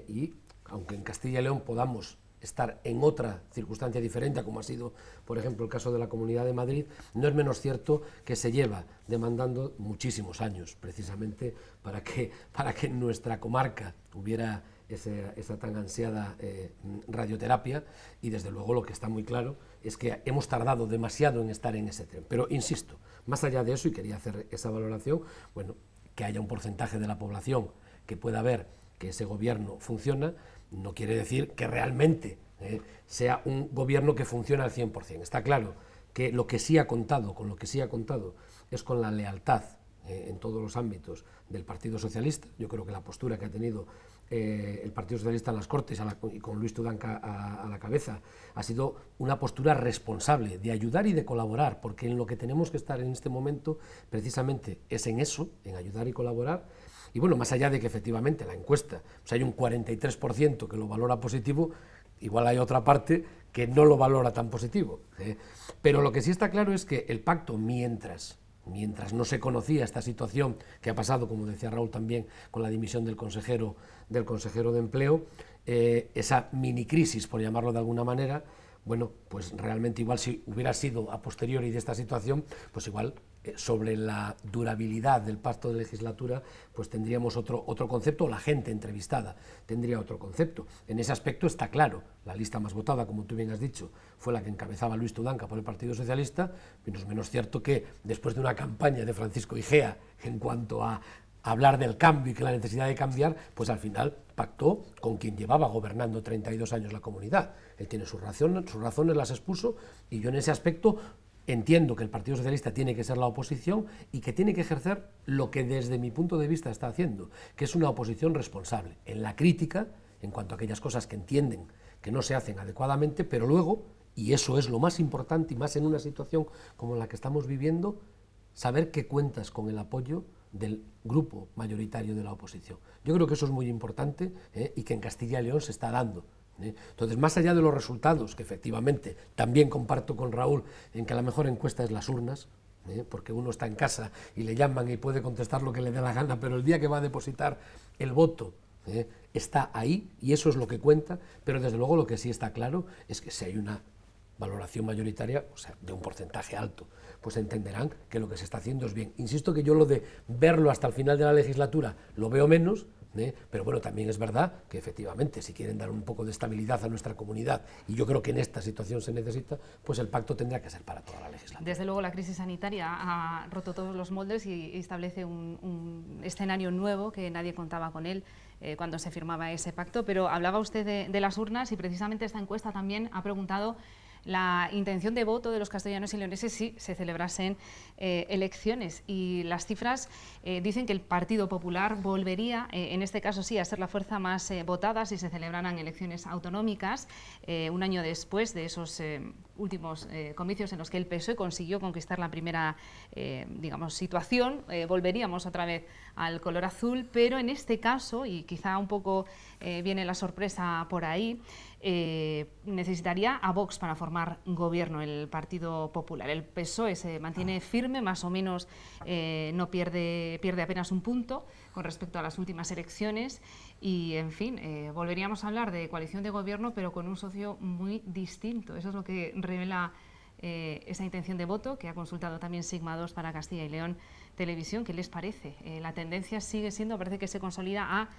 y aunque en Castilla y León podamos estar en otra circunstancia diferente, como ha sido, por ejemplo, el caso de la Comunidad de Madrid, no es menos cierto que se lleva demandando muchísimos años, precisamente para que en nuestra comarca hubiera esa tan ansiada radioterapia, y desde luego lo que está muy claro es que hemos tardado demasiado en estar en ese tren. Pero insisto, más allá de eso, y quería hacer esa valoración, bueno, que haya un porcentaje de la población que pueda ver que ese gobierno funciona, no quiere decir que realmente sea un gobierno que funciona al 100%. Está claro que lo que sí ha contado, con lo que sí ha contado, es con la lealtad en todos los ámbitos del Partido Socialista. Yo creo que la postura que ha tenido el Partido Socialista en las Cortes y con Luis Tudanca a la cabeza ha sido una postura responsable de ayudar y de colaborar, porque en lo que tenemos que estar en este momento precisamente es en eso, en ayudar y colaborar. Y bueno, más allá de que efectivamente la encuesta, pues hay un 43% que lo valora positivo, igual hay otra parte que no lo valora tan positivo. Pero lo que sí está claro es que el pacto, mientras no se conocía esta situación que ha pasado, como decía Raúl también, con la dimisión del consejero de Empleo, esa mini crisis, por llamarlo de alguna manera, bueno, pues realmente igual si hubiera sido a posteriori de esta situación, pues igual sobre la durabilidad del pacto de legislatura, pues tendríamos otro concepto, o la gente entrevistada tendría otro concepto. En ese aspecto está claro, la lista más votada, como tú bien has dicho, fue la que encabezaba Luis Tudanca por el Partido Socialista, pero es menos cierto que después de una campaña de Francisco Igea en cuanto a hablar del cambio y que la necesidad de cambiar, pues al final pactó con quien llevaba gobernando 32 años la comunidad. Él tiene sus razones, las expuso, y yo en ese aspecto entiendo que el Partido Socialista tiene que ser la oposición y que tiene que ejercer lo que desde mi punto de vista está haciendo, que es una oposición responsable, en la crítica, en cuanto a aquellas cosas que entienden que no se hacen adecuadamente, pero luego, y eso es lo más importante y más en una situación como la que estamos viviendo, saber que cuentas con el apoyo del grupo mayoritario de la oposición. Yo creo que eso es muy importante y que en Castilla y León se está dando. Entonces, más allá de los resultados, que efectivamente también comparto con Raúl en que la mejor encuesta es las urnas, porque uno está en casa y le llaman y puede contestar lo que le dé la gana, pero el día que va a depositar el voto está ahí y eso es lo que cuenta, pero desde luego lo que sí está claro es que si hay una valoración mayoritaria, o sea, de un porcentaje alto, pues entenderán que lo que se está haciendo es bien. Insisto que yo lo de verlo hasta el final de la legislatura lo veo menos, pero bueno, también es verdad que efectivamente si quieren dar un poco de estabilidad a nuestra comunidad, y yo creo que en esta situación se necesita, pues el pacto tendrá que ser para toda la legislatura. Desde luego la crisis sanitaria ha roto todos los moldes y establece un escenario nuevo que nadie contaba con él cuando se firmaba ese pacto, pero hablaba usted de las urnas y precisamente esta encuesta también ha preguntado la intención de voto de los castellanos y leoneses si se celebrasen elecciones, y las cifras dicen que el Partido Popular volvería, en este caso sí, a ser la fuerza más votada si se celebraran elecciones autonómicas, un año después de esos últimos comicios en los que el PSOE consiguió conquistar la primera digamos, situación. Volveríamos otra vez al color azul, pero en este caso, y quizá un poco viene la sorpresa por ahí, necesitaría a Vox para formar gobierno el Partido Popular. El PSOE se mantiene firme, más o menos no pierde apenas un punto con respecto a las últimas elecciones y, en fin, volveríamos a hablar de coalición de gobierno, pero con un socio muy distinto. Eso es lo que revela esa intención de voto que ha consultado también Sigma 2 para Castilla y León Televisión. ¿Qué les parece? La tendencia sigue siendo, parece que se consolida a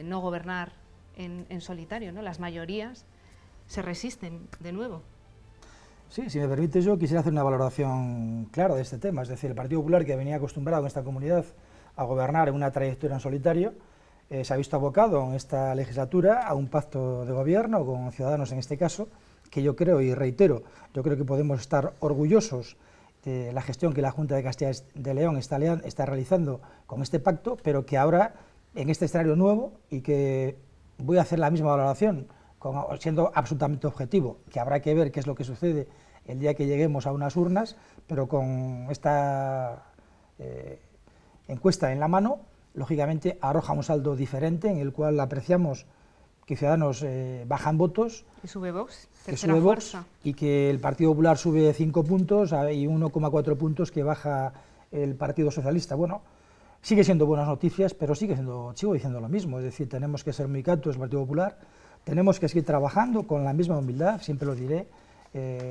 no gobernar en solitario, ¿no? Las mayorías se resisten de nuevo. Sí, si me permite, yo quisiera hacer una valoración clara de este tema. Es decir, el Partido Popular, que venía acostumbrado en esta comunidad a gobernar en una trayectoria en solitario, se ha visto abocado en esta legislatura a un pacto de gobierno con Ciudadanos en este caso, que yo creo y reitero, yo creo que podemos estar orgullosos de la gestión que la Junta de Castilla y León está realizando con este pacto, pero que ahora, en este escenario nuevo, y que voy a hacer la misma valoración, siendo absolutamente objetivo, que habrá que ver qué es lo que sucede el día que lleguemos a unas urnas, pero con esta encuesta en la mano, lógicamente arroja un saldo diferente en el cual apreciamos que Ciudadanos bajan votos, y sube Vox, y que el Partido Popular sube 5 puntos y 1,4 puntos que baja el Partido Socialista. Bueno, sigue siendo buenas noticias, pero sigo diciendo lo mismo, es decir, tenemos que ser muy cautos el Partido Popular, tenemos que seguir trabajando con la misma humildad, siempre lo diré,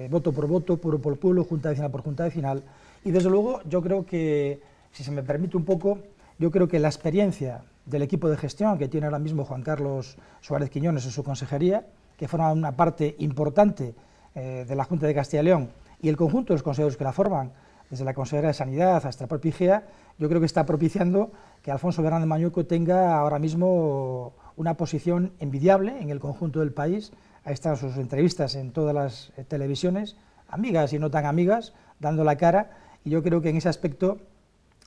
voto por voto, pueblo por pueblo, junta vecinal por junta vecinal, y desde luego yo creo que, si se me permite un poco, yo creo que la experiencia del equipo de gestión que tiene ahora mismo Juan Carlos Suárez Quiñones en su consejería, que forma una parte importante de la Junta de Castilla y León, y el conjunto de los consejeros que la forman, desde la Consejería de Sanidad hasta la propia IGEA, yo creo que está propiciando que Alfonso Fernández Mañueco tenga ahora mismo una posición envidiable en el conjunto del país. Ahí están sus entrevistas en todas las televisiones, amigas y no tan amigas, dando la cara, y yo creo que en ese aspecto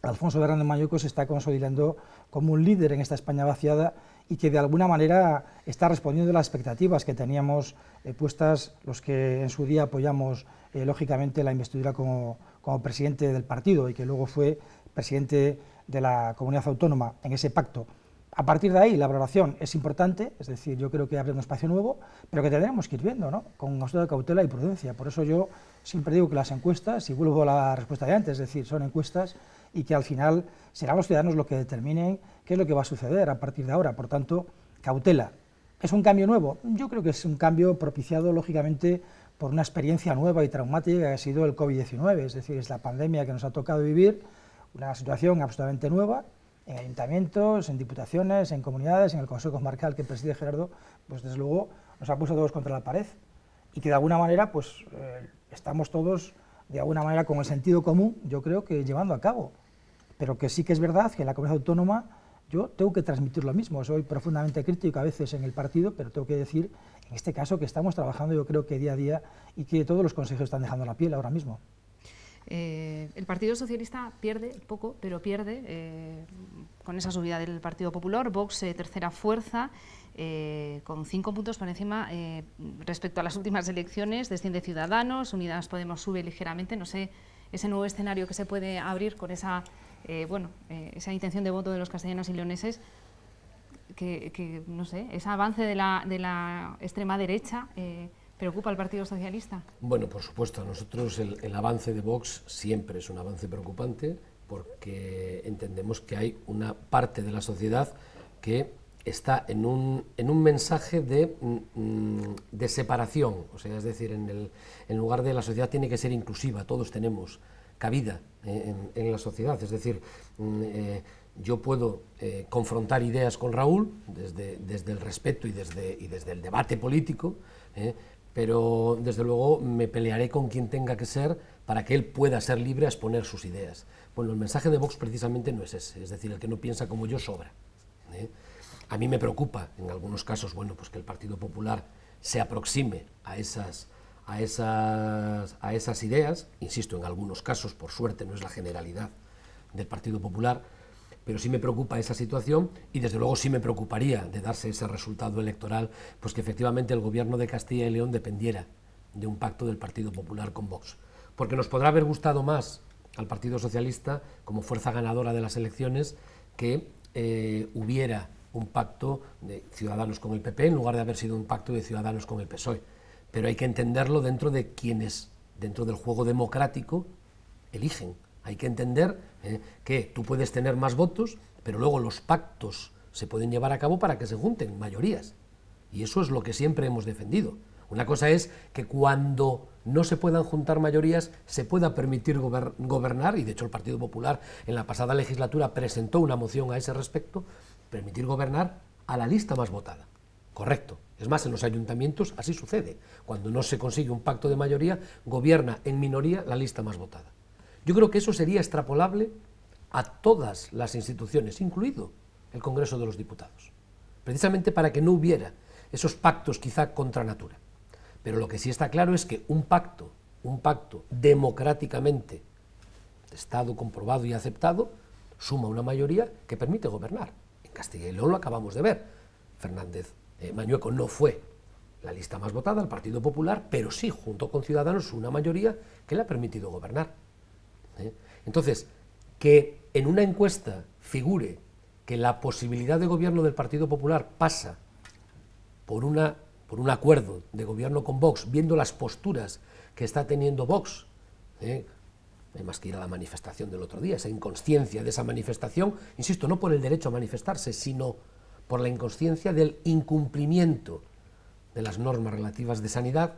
Alfonso Fernández Mañueco se está consolidando como un líder en esta España vaciada y que de alguna manera está respondiendo a las expectativas que teníamos puestas los que en su día apoyamos lógicamente la investidura como presidente del partido y que luego fue presidente de la comunidad autónoma en ese pacto. A partir de ahí la valoración es importante, es decir, yo creo que abre un espacio nuevo, pero que tendremos que ir viendo, ¿no?, con absoluta cautela y prudencia. Por eso yo siempre digo que las encuestas, y vuelvo a la respuesta de antes, es decir, son encuestas y que al final serán los ciudadanos los que determinen qué es lo que va a suceder a partir de ahora. Por tanto, cautela. ¿Es un cambio nuevo? Yo creo que es un cambio propiciado, lógicamente, por una experiencia nueva y traumática que ha sido el COVID-19, es decir, es la pandemia que nos ha tocado vivir, una situación absolutamente nueva, en ayuntamientos, en diputaciones, en comunidades, en el Consejo Comarcal que preside Gerardo, pues desde luego nos ha puesto todos contra la pared y que de alguna manera pues estamos todos de alguna manera con el sentido común, yo creo que llevando a cabo, pero que sí que es verdad que en la comunidad autónoma yo tengo que transmitir lo mismo, soy profundamente crítico a veces en el partido, pero tengo que decir en este caso que estamos trabajando yo creo que día a día y que todos los consejeros están dejando la piel ahora mismo. El Partido Socialista pierde poco, pero pierde con esa subida del Partido Popular. Vox, tercera fuerza, con 5 puntos por encima respecto a las últimas elecciones. Desciende Ciudadanos, Unidas Podemos sube ligeramente. No sé, ese nuevo escenario que se puede abrir con esa, esa intención de voto de los castellanos y leoneses, que no sé, ese avance de la extrema derecha. ¿Preocupa al Partido Socialista? Bueno, por supuesto, a nosotros el avance de Vox siempre es un avance preocupante porque entendemos que hay una parte de la sociedad que está en un mensaje de separación, o sea, es decir, en lugar de la sociedad tiene que ser inclusiva, todos tenemos cabida en la sociedad, es decir, yo puedo confrontar ideas con Raúl desde el respeto y desde el debate político, pero desde luego me pelearé con quien tenga que ser para que él pueda ser libre a exponer sus ideas. Bueno, el mensaje de Vox precisamente no es ese, es decir, el que no piensa como yo sobra. A mí me preocupa, en algunos casos, bueno, pues que el Partido Popular se aproxime a esas ideas, insisto, en algunos casos, por suerte, no es la generalidad del Partido Popular, pero sí me preocupa esa situación y desde luego sí me preocuparía de darse ese resultado electoral, pues que efectivamente el gobierno de Castilla y León dependiera de un pacto del Partido Popular con Vox. Porque nos podrá haber gustado más al Partido Socialista como fuerza ganadora de las elecciones que hubiera un pacto de Ciudadanos con el PP en lugar de haber sido un pacto de Ciudadanos con el PSOE. Pero hay que entenderlo dentro de quienes, dentro del juego democrático, eligen. Hay que entender que tú puedes tener más votos, pero luego los pactos se pueden llevar a cabo para que se junten mayorías. Y eso es lo que siempre hemos defendido. Una cosa es que cuando no se puedan juntar mayorías se pueda permitir gobernar, y de hecho el Partido Popular en la pasada legislatura presentó una moción a ese respecto, permitir gobernar a la lista más votada. Correcto. Es más, en los ayuntamientos así sucede. Cuando no se consigue un pacto de mayoría, gobierna en minoría la lista más votada. Yo creo que eso sería extrapolable a todas las instituciones, incluido el Congreso de los Diputados, precisamente para que no hubiera esos pactos quizá contra natura. Pero lo que sí está claro es que un pacto democráticamente Estado comprobado y aceptado, suma una mayoría que permite gobernar. En Castilla y León lo acabamos de ver. Fernández Mañueco no fue la lista más votada, el Partido Popular, pero sí, junto con Ciudadanos, una mayoría que le ha permitido gobernar. Entonces, que en una encuesta figure que la posibilidad de gobierno del Partido Popular pasa por un acuerdo de gobierno con Vox, viendo las posturas que está teniendo Vox, hay más que ir a la manifestación del otro día, esa inconsciencia de esa manifestación, insisto, no por el derecho a manifestarse, sino por la inconsciencia del incumplimiento de las normas relativas de sanidad,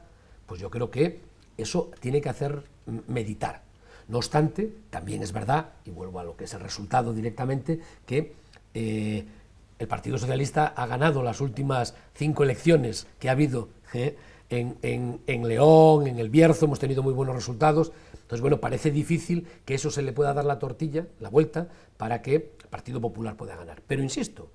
pues yo creo que eso tiene que hacer meditar. No obstante, también es verdad, y vuelvo a lo que es el resultado directamente, que el Partido Socialista ha ganado las últimas 5 elecciones que ha habido en León, en El Bierzo, hemos tenido muy buenos resultados. Entonces, bueno, parece difícil que eso se le pueda dar la tortilla, la vuelta, para que el Partido Popular pueda ganar. Pero insisto,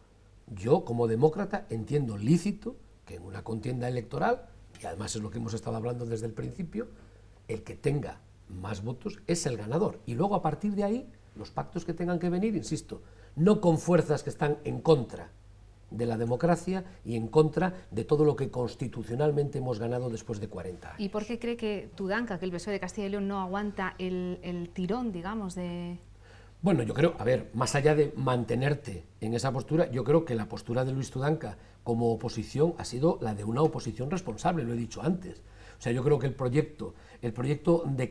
yo como demócrata entiendo lícito que en una contienda electoral, y además es lo que hemos estado hablando desde el principio, el que tenga más votos es el ganador. Y luego a partir de ahí, los pactos que tengan que venir, insisto, no con fuerzas que están en contra de la democracia y en contra de todo lo que constitucionalmente hemos ganado después de 40 años. ¿Y por qué cree que Tudanca, que el PSOE de Castilla y León no aguanta el tirón, digamos, de...? Bueno, yo creo, a ver, más allá de mantenerte en esa postura, yo creo que la postura de Luis Tudanca como oposición ha sido la de una oposición responsable, lo he dicho antes. O sea, yo creo que el proyecto de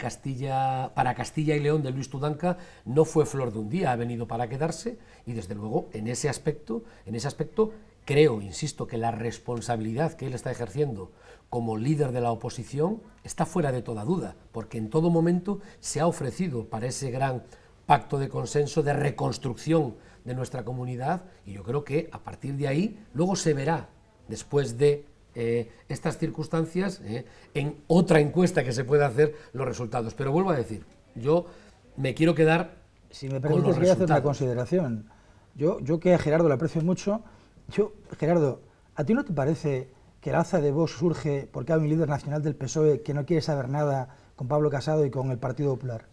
para Castilla y León de Luis Tudanca no fue flor de un día, ha venido para quedarse y desde luego en ese aspecto creo, insisto, que la responsabilidad que él está ejerciendo como líder de la oposición está fuera de toda duda, porque en todo momento se ha ofrecido para ese gran pacto de consenso, de reconstrucción de nuestra comunidad, y yo creo que a partir de ahí luego se verá, después de estas circunstancias, en otra encuesta que se pueda hacer, los resultados. Pero vuelvo a decir, yo me quiero quedar si me permites, voy a hacer una consideración. Yo que a Gerardo le aprecio mucho, Gerardo, ¿a ti no te parece que el alza de Vox surge porque hay un líder nacional del PSOE que no quiere saber nada con Pablo Casado y con el Partido Popular?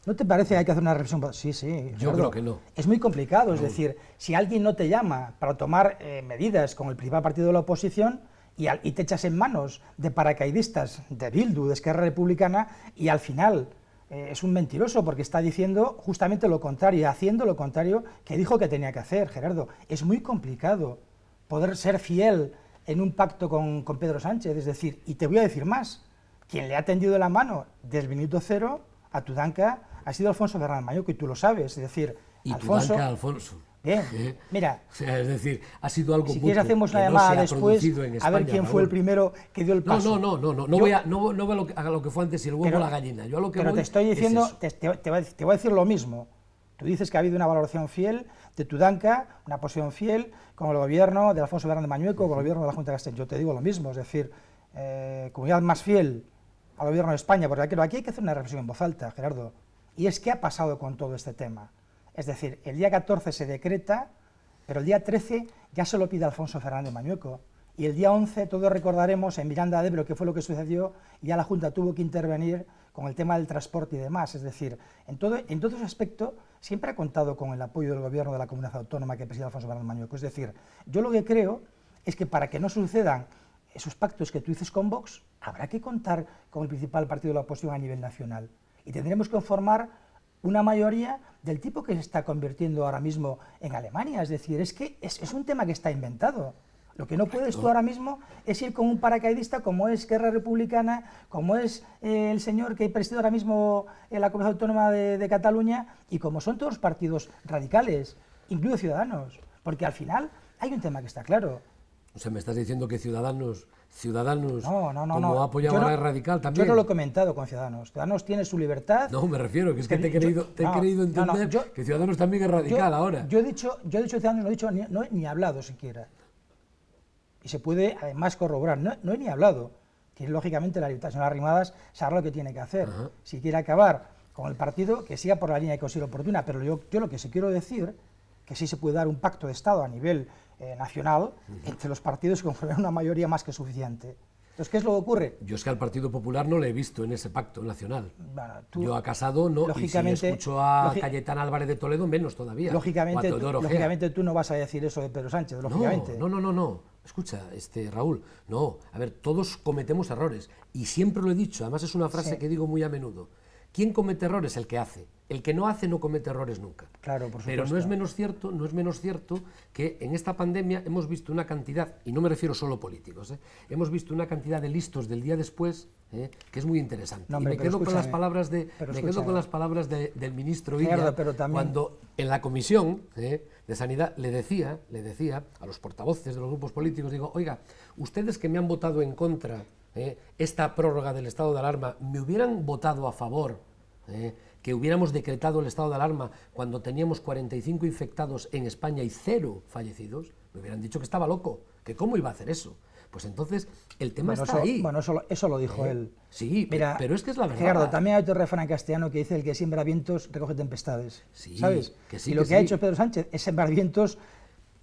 ¿No te parece que hay que hacer una reflexión? Sí, Gerardo, yo creo que no. Es muy complicado, es decir, si alguien no te llama para tomar medidas con el principal partido de la oposición y te echas en manos de paracaidistas de Bildu, de Esquerra Republicana, y al final es un mentiroso porque está diciendo justamente lo contrario, haciendo lo contrario que dijo que tenía que hacer, Gerardo. Es muy complicado poder ser fiel en un pacto con Pedro Sánchez, es decir, y te voy a decir más, quien le ha tendido la mano desde el minuto cero a Tudanca ha sido Alfonso Fernández Mañueco, y tú lo sabes, es decir, y Alfonso... Tudanca, Alfonso. Bien, mira, o sea, es decir, ha sido algo si quieres hacemos una llamada después, a ver quién fue el primero que dio el paso. No voy a lo que fue antes y el huevo o la gallina. Yo a lo que pero voy te estoy diciendo, es te voy a decir lo mismo. Tú dices que ha habido una valoración fiel de Tudanca, una posición fiel con el gobierno de Alfonso Fernández Mañueco, con el gobierno de la Junta de Castilla. Yo te digo lo mismo, es decir, comunidad más fiel al gobierno de España, porque aquí hay que hacer una reflexión en voz alta, Gerardo. Y es, ¿qué ha pasado con todo este tema? Es decir, el día 14 se decreta, pero el día 13 ya se lo pide Alfonso Fernández Mañueco, y el día 11 todos recordaremos en Miranda de Ebro qué fue lo que sucedió, y ya la Junta tuvo que intervenir con el tema del transporte y demás. Es decir, en todo ese aspecto siempre ha contado con el apoyo del gobierno de la comunidad autónoma que preside Alfonso Fernández Mañueco. Es decir, yo lo que creo es que para que no sucedan esos pactos que tú dices con Vox, habrá que contar con el principal partido de la oposición a nivel nacional, y tendremos que formar una mayoría del tipo que se está convirtiendo ahora mismo en Alemania. Es decir, es que es un tema que está inventado. Lo que no puedes tú ahora mismo es ir con un paracaidista como es Esquerra Republicana, como es el señor que preside ahora mismo la Comunidad Autónoma de Cataluña, y como son todos los partidos radicales, incluidos Ciudadanos, porque al final hay un tema que está claro. O sea, me estás diciendo que Ciudadanos no, como ha apoyado ahora es radical también. Yo no lo he comentado con Ciudadanos. Ciudadanos tiene su libertad. No, me refiero, que es que te he querido entender que Ciudadanos también es radical ahora. Yo he dicho Ciudadanos, no he dicho ni hablado siquiera. Y se puede además corroborar. No he ni hablado. Tiene lógicamente la libertad. Señora Arrimadas sabrá lo que tiene que hacer. Ajá. Si quiere acabar con el partido, que siga por la línea que considere oportuna. Pero yo lo que sí quiero decir, que sí se puede dar un pacto de Estado a nivel nacional entre los partidos que conforman una mayoría más que suficiente. Entonces, ¿qué es lo que ocurre? Yo es que al Partido Popular no le he visto en ese pacto nacional. Bueno, yo a Casado no, lógicamente, y si escucho a Cayetana Álvarez de Toledo, menos todavía. Lógicamente tú no vas a decir eso de Pedro Sánchez, lógicamente. No. Escucha, Raúl, no. A ver, todos cometemos errores. Y siempre lo he dicho, además es una frase que digo muy a menudo. ¿Quién comete errores? El que hace. El que no hace no comete errores nunca. Claro, por supuesto. Pero no es menos cierto que en esta pandemia hemos visto una cantidad, y no me refiero solo a políticos, hemos visto una cantidad de listos del día después que es muy interesante. No, hombre, y me quedo con las palabras del ministro Illa, cuando en la comisión de Sanidad le decía a los portavoces de los grupos políticos, digo, oiga, ustedes que me han votado en contra esta prórroga del estado de alarma, ¿me hubieran votado a favor que hubiéramos decretado el estado de alarma cuando teníamos 45 infectados en España y 0 fallecidos? Me hubieran dicho que estaba loco, que cómo iba a hacer eso. Pues entonces el tema está ahí. Bueno, eso lo dijo él. Sí, mira, pero es que es la verdad. Gerardo, también hay otro refrán castellano que dice: el que siembra vientos recoge tempestades. Sí, ¿sabes? Que sí, y lo que ha hecho Pedro Sánchez es sembrar vientos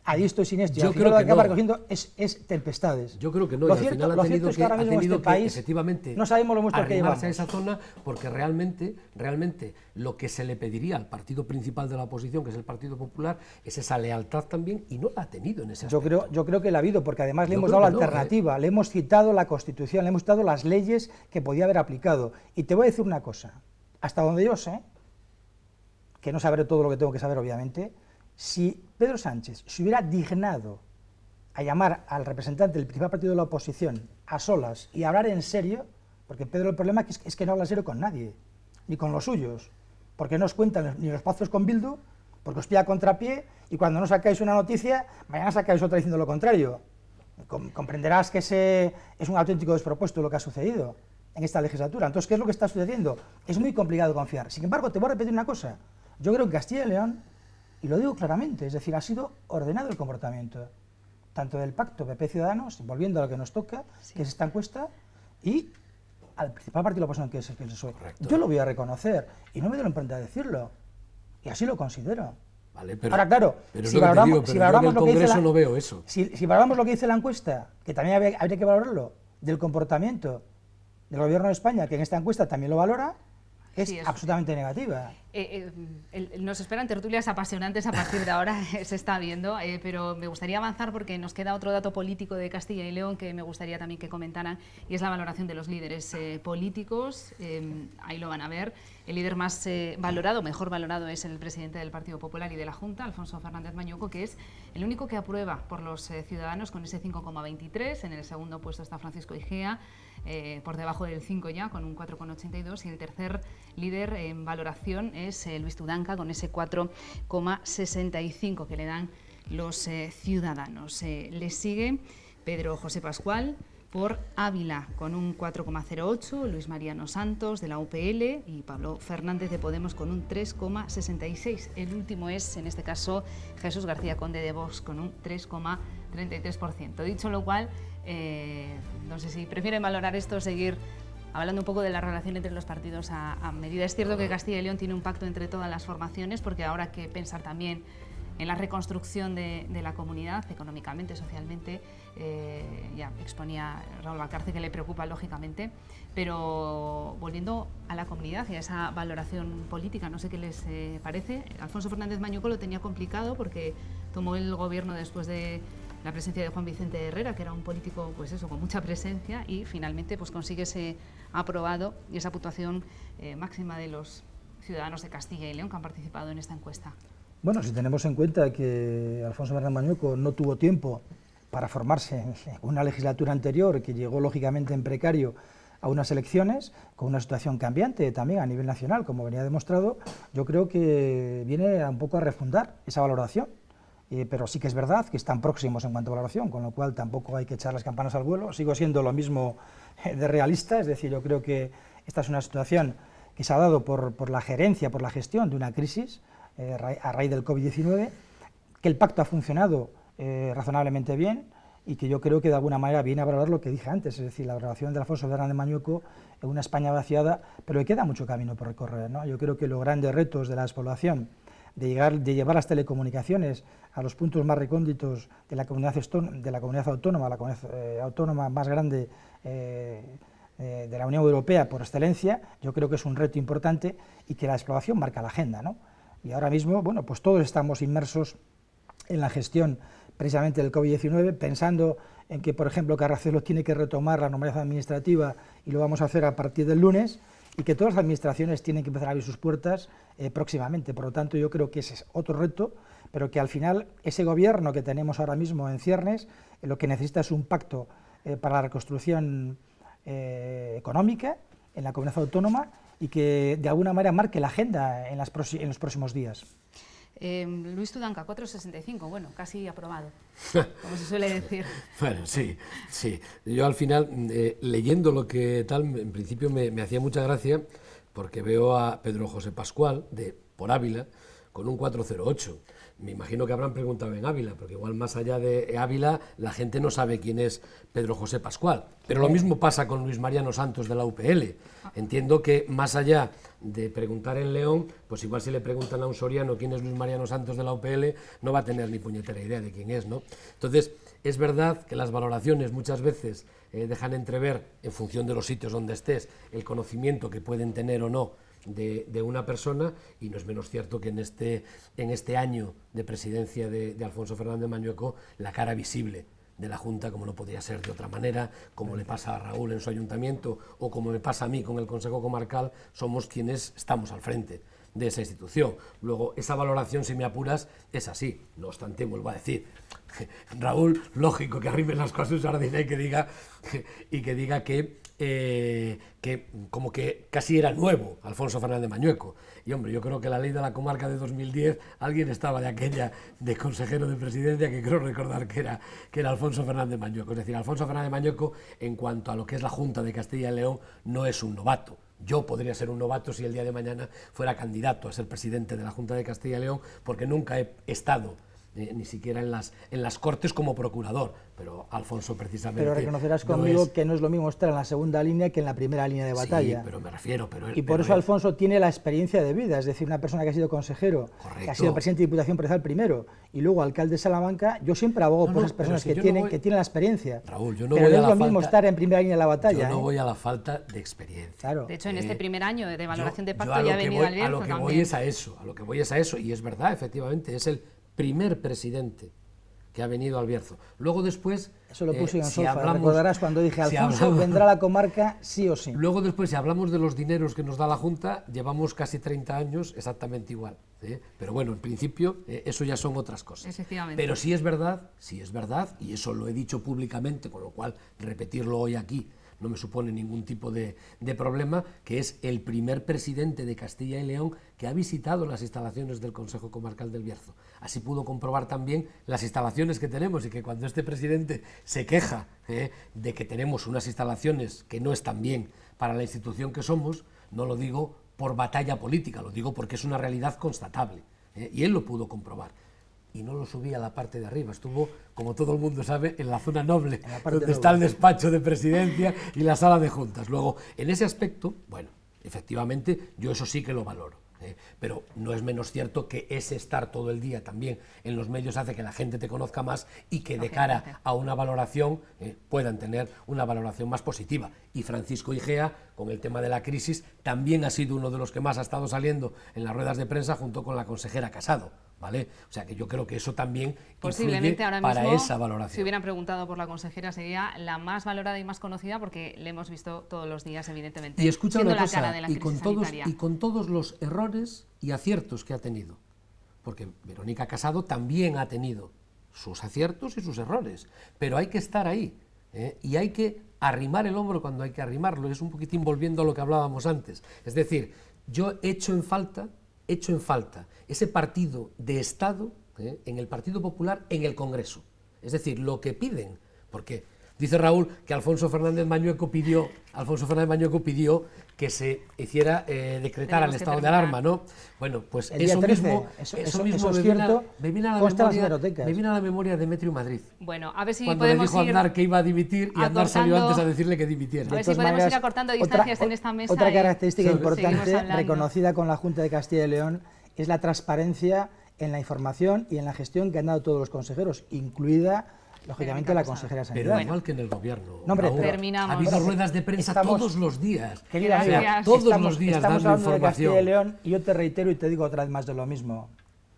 a diestro y siniestro. Yo al creo final que lo que acaba no. recogiendo es tempestades. Yo creo que no, lo y al cierto, final ha tenido es que ahora mismo este país efectivamente no sabemos lo muestro que llevamos a esa zona, porque realmente lo que se le pediría al partido principal de la oposición, que es el Partido Popular, es esa lealtad también, y no la ha tenido en ese aspecto. Yo creo que la ha habido, porque además le hemos dado la alternativa, le hemos citado la Constitución, le hemos citado las leyes que podía haber aplicado. Y te voy a decir una cosa, hasta donde yo sé, que no sabré todo lo que tengo que saber obviamente, si Pedro Sánchez se hubiera dignado a llamar al representante del principal partido de la oposición a solas y hablar en serio, porque Pedro el problema es que no habla en serio con nadie, ni con los suyos, porque no os cuentan ni los pactos con Bildu, porque os pilla a contrapié y cuando no sacáis una noticia, mañana sacáis otra diciendo lo contrario. Comprenderás que ese es un auténtico despropuesto lo que ha sucedido en esta legislatura. Entonces, ¿qué es lo que está sucediendo? Es muy complicado confiar. Sin embargo, te voy a repetir una cosa. Yo creo que Castilla y León, y lo digo claramente, es decir, ha sido ordenado el comportamiento, tanto del pacto PP-Ciudadanos, volviendo a lo que nos toca, que es esta encuesta, y al principal partido de la oposición, que es el PSOE. Yo lo voy a reconocer, y no me doy la imprenta de decirlo, y así lo considero. Vale, pero, ahora, claro, si valoramos lo que dice no veo eso. Si valoramos lo que dice la encuesta, que también habría que valorarlo, del comportamiento del Gobierno de España, que en esta encuesta también lo valora, es absolutamente negativa. Nos esperan tertulias apasionantes a partir de ahora, se está viendo, pero me gustaría avanzar porque nos queda otro dato político de Castilla y León que me gustaría también que comentaran, y es la valoración de los líderes políticos. Ahí lo van a ver. El líder más valorado, mejor valorado, es el presidente del Partido Popular y de la Junta, Alfonso Fernández Mañueco, que es el único que aprueba por los ciudadanos con ese 5,23. En el segundo puesto está Francisco Igea, por debajo del 5 ya, con un 4,82, y el tercer líder en valoración es Luis Tudanca, con ese 4,65 que le dan los ciudadanos. Le sigue Pedro José Pascual por Ávila, con un 4,08, Luis Mariano Santos de la UPL y Pablo Fernández de Podemos con un 3,66. El último es, en este caso, Jesús García Conde de Vox con un 3,33%. Dicho lo cual, no sé si prefieren valorar esto o seguir hablando un poco de la relación entre los partidos a medida. Es cierto que Castilla y León tiene un pacto entre todas las formaciones, porque ahora hay que pensar también en la reconstrucción de la comunidad, económicamente, socialmente. Ya exponía Raúl Valcarce que le preocupa, lógicamente, pero volviendo a la comunidad y a esa valoración política, no sé qué les parece. Alfonso Fernández Mañueco lo tenía complicado porque tomó el gobierno después de la presencia de Juan Vicente Herrera, que era un político, pues eso, con mucha presencia, y finalmente pues consigue ese aprobado y esa puntuación máxima de los ciudadanos de Castilla y León que han participado en esta encuesta. Bueno, si tenemos en cuenta que Alfonso Fernández Mañueco no tuvo tiempo para formarse en una legislatura anterior, que llegó lógicamente en precario a unas elecciones, con una situación cambiante también a nivel nacional, como venía demostrado, yo creo que viene un poco a refundar esa valoración. Pero sí que es verdad que están próximos en cuanto a valoración, con lo cual tampoco hay que echar las campanas al vuelo. Sigo siendo lo mismo de realista, es decir, yo creo que esta es una situación que se ha dado por la gerencia, por la gestión de una crisis a raíz del COVID-19, que el pacto ha funcionado razonablemente bien y que yo creo que de alguna manera viene a valorar lo que dije antes, es decir, la valoración de Alfonso Fernández Mañueco en una España vaciada, pero que queda mucho camino por recorrer, ¿no? Yo creo que los grandes retos de la despoblación, de llevar las telecomunicaciones a los puntos más recónditos de la comunidad autónoma, la comunidad autónoma más grande de la Unión Europea por excelencia, yo creo que es un reto importante y que la despoblación marca la agenda, ¿no? Y ahora mismo, bueno, pues todos estamos inmersos en la gestión precisamente del COVID-19, pensando en que, por ejemplo, Carracelos tiene que retomar la normalidad administrativa y lo vamos a hacer a partir del lunes, y que todas las administraciones tienen que empezar a abrir sus puertas próximamente. Por lo tanto, yo creo que ese es otro reto, pero que al final ese gobierno que tenemos ahora mismo en ciernes, lo que necesita es un pacto para la reconstrucción económica en la comunidad autónoma y que de alguna manera marque la agenda en los próximos días. Luis Tudanca, 4,65, bueno, casi aprobado, como se suele decir. Bueno, sí. Yo al final, leyendo lo que tal, en principio me hacía mucha gracia, porque veo a Pedro José Pascual, por Ávila, con un 4,08. Me imagino que habrán preguntado en Ávila, porque igual más allá de Ávila, la gente no sabe quién es Pedro José Pascual. Pero lo mismo pasa con Luis Mariano Santos de la UPL. Entiendo que más allá de preguntar en León, pues igual si le preguntan a un soriano quién es Luis Mariano Santos de la UPL, no va a tener ni puñetera idea de quién es, ¿no? Entonces, es verdad que las valoraciones muchas veces dejan entrever, en función de los sitios donde estés, el conocimiento que pueden tener o no de una persona, y no es menos cierto que en este año de presidencia de Alfonso Fernández Mañueco, la cara visible de la Junta, como no podía ser de otra manera, como le pasa a Raúl en su ayuntamiento o como me pasa a mí con el Consejo Comarcal, somos quienes estamos al frente de esa institución. Luego, esa valoración, si me apuras, es así. No obstante, vuelvo a decir, Raúl, lógico que arrime las cosas a su sardina y que diga que como que casi era nuevo Alfonso Fernández Mañueco. Y hombre, yo creo que la ley de la comarca de 2010, alguien estaba de aquella de consejero de presidencia, que creo recordar que era Alfonso Fernández Mañueco. Es decir, Alfonso Fernández Mañueco, en cuanto a lo que es la Junta de Castilla y León, no es un novato. Yo podría ser un novato si el día de mañana fuera candidato a ser presidente de la Junta de Castilla y León, porque nunca he estado ni siquiera en las Cortes como procurador, pero Alfonso precisamente... Pero reconocerás conmigo que no es lo mismo estar en la segunda línea que en la primera línea de batalla. Sí, pero me refiero... Y por eso Alfonso tiene la experiencia de vida, es decir, una persona que ha sido consejero, que ha sido presidente de Diputación Provincial primero, y luego alcalde de Salamanca. Yo siempre abogo por esas personas que tienen la experiencia. Raúl, yo no pero voy no a es la lo mismo falta, estar en primera línea de la batalla. Yo no voy a la falta de experiencia. Claro. De hecho, en este primer año de valoración de pacto yo ya ha venido al Bierzo también. A lo que voy es a eso, y es verdad, efectivamente, es el primer presidente que ha venido al Bierzo. Luego después... Eso lo puse en sofá, recordarás cuando dije, Alfonso vendrá a la comarca sí o sí. Luego después, si hablamos de los dineros que nos da la Junta, llevamos casi 30 años exactamente igual. Pero bueno, en principio, eso ya son otras cosas. Efectivamente. Pero sí es verdad, y eso lo he dicho públicamente, con lo cual repetirlo hoy aquí no me supone ningún tipo de problema, que es el primer presidente de Castilla y León que ha visitado las instalaciones del Consejo Comarcal del Bierzo. Así pudo comprobar también las instalaciones que tenemos, y que cuando este presidente se queja de que tenemos unas instalaciones que no están bien para la institución que somos, no lo digo por batalla política, lo digo porque es una realidad constatable, y él lo pudo comprobar. Y no lo subí a la parte de arriba, estuvo, como todo el mundo sabe, en la zona noble, donde está el despacho de presidencia y la sala de juntas. Luego, en ese aspecto, bueno, efectivamente, yo eso sí que lo valoro, pero no es menos cierto que ese estar todo el día también en los medios hace que la gente te conozca más y que de cara a una valoración puedan tener una valoración más positiva. Y Francisco Igea, con el tema de la crisis, también ha sido uno de los que más ha estado saliendo en las ruedas de prensa junto con la consejera Casado. ¿Vale? O sea que yo creo que eso también posiblemente ahora mismo, para esa valoración. Si hubieran preguntado por la consejera, sería la más valorada y más conocida, porque le hemos visto todos los días, evidentemente, y escucha siendo una la cosa, cara de la crisis sanitaria. Y con todos los errores y aciertos que ha tenido, porque Verónica Casado también ha tenido sus aciertos y sus errores, pero hay que estar ahí, y hay que arrimar el hombro cuando hay que arrimarlo. Es un poquitín volviendo a lo que hablábamos antes. Es decir, yo echo en falta ese partido de Estado en el Partido Popular en el Congreso. Es decir, lo que piden, porque dice Raúl que Alfonso Fernández Mañueco pidió que se hiciera decretar el estado de alarma, ¿no? Bueno, pues eso mismo me viene a la memoria de Demetrio Madrid. Bueno, a ver si cuando podemos le dijo a Aznar que iba a dimitir, y Aznar salió antes a decirle que dimitiera. A ver si podemos ir acortando distancias en esta mesa. Otra característica importante, reconocida con la Junta de Castilla y León, es la transparencia en la información y en la gestión que han dado todos los consejeros, incluida, lógicamente, la consejera de Sanidad. Pero igual que en el gobierno. No, hombre, terminamos. Ha habido ruedas de prensa todos los días. Querida amiga, todos los días estamos dando hablando de Castilla y información. León, y yo te reitero y te digo otra vez más de lo mismo.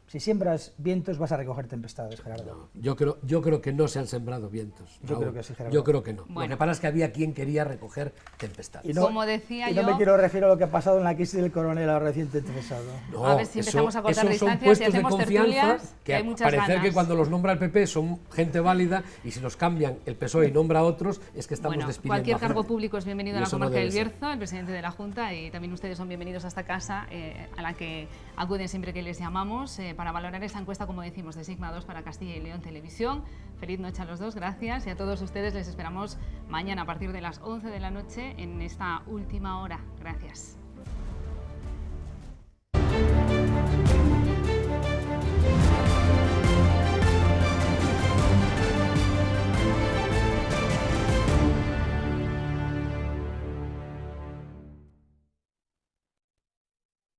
Si siembras vientos, vas a recoger tempestades, Gerardo. No, yo creo que no se han sembrado vientos. Yo creo que sí, Gerardo. Yo creo que no. Bueno. Lo que pasa es que había quien quería recoger tempestades. Y no, como decía yo, me quiero referir a lo que ha pasado en la crisis del coronel ahora recientemente pasado. No, a ver si empezamos a cortar distancias y hacemos tertulias, que hay muchas parecer ganas. que cuando los nombra el PP son gente válida, y si los cambian el PSOE y nombra a otros, es que estamos despidiendo. Cualquier a gente. cargo público es bienvenido a la eso comarca no del debe Bierzo, el presidente de la Junta, y también ustedes son bienvenidos a esta casa a la que acuden siempre que les llamamos para valorar esta encuesta, como decimos, de Sigma 2 para Castilla y León Televisión. Feliz noche a los dos, gracias, y a todos ustedes les esperamos mañana a partir de las 11 de la noche en esta última hora. Gracias.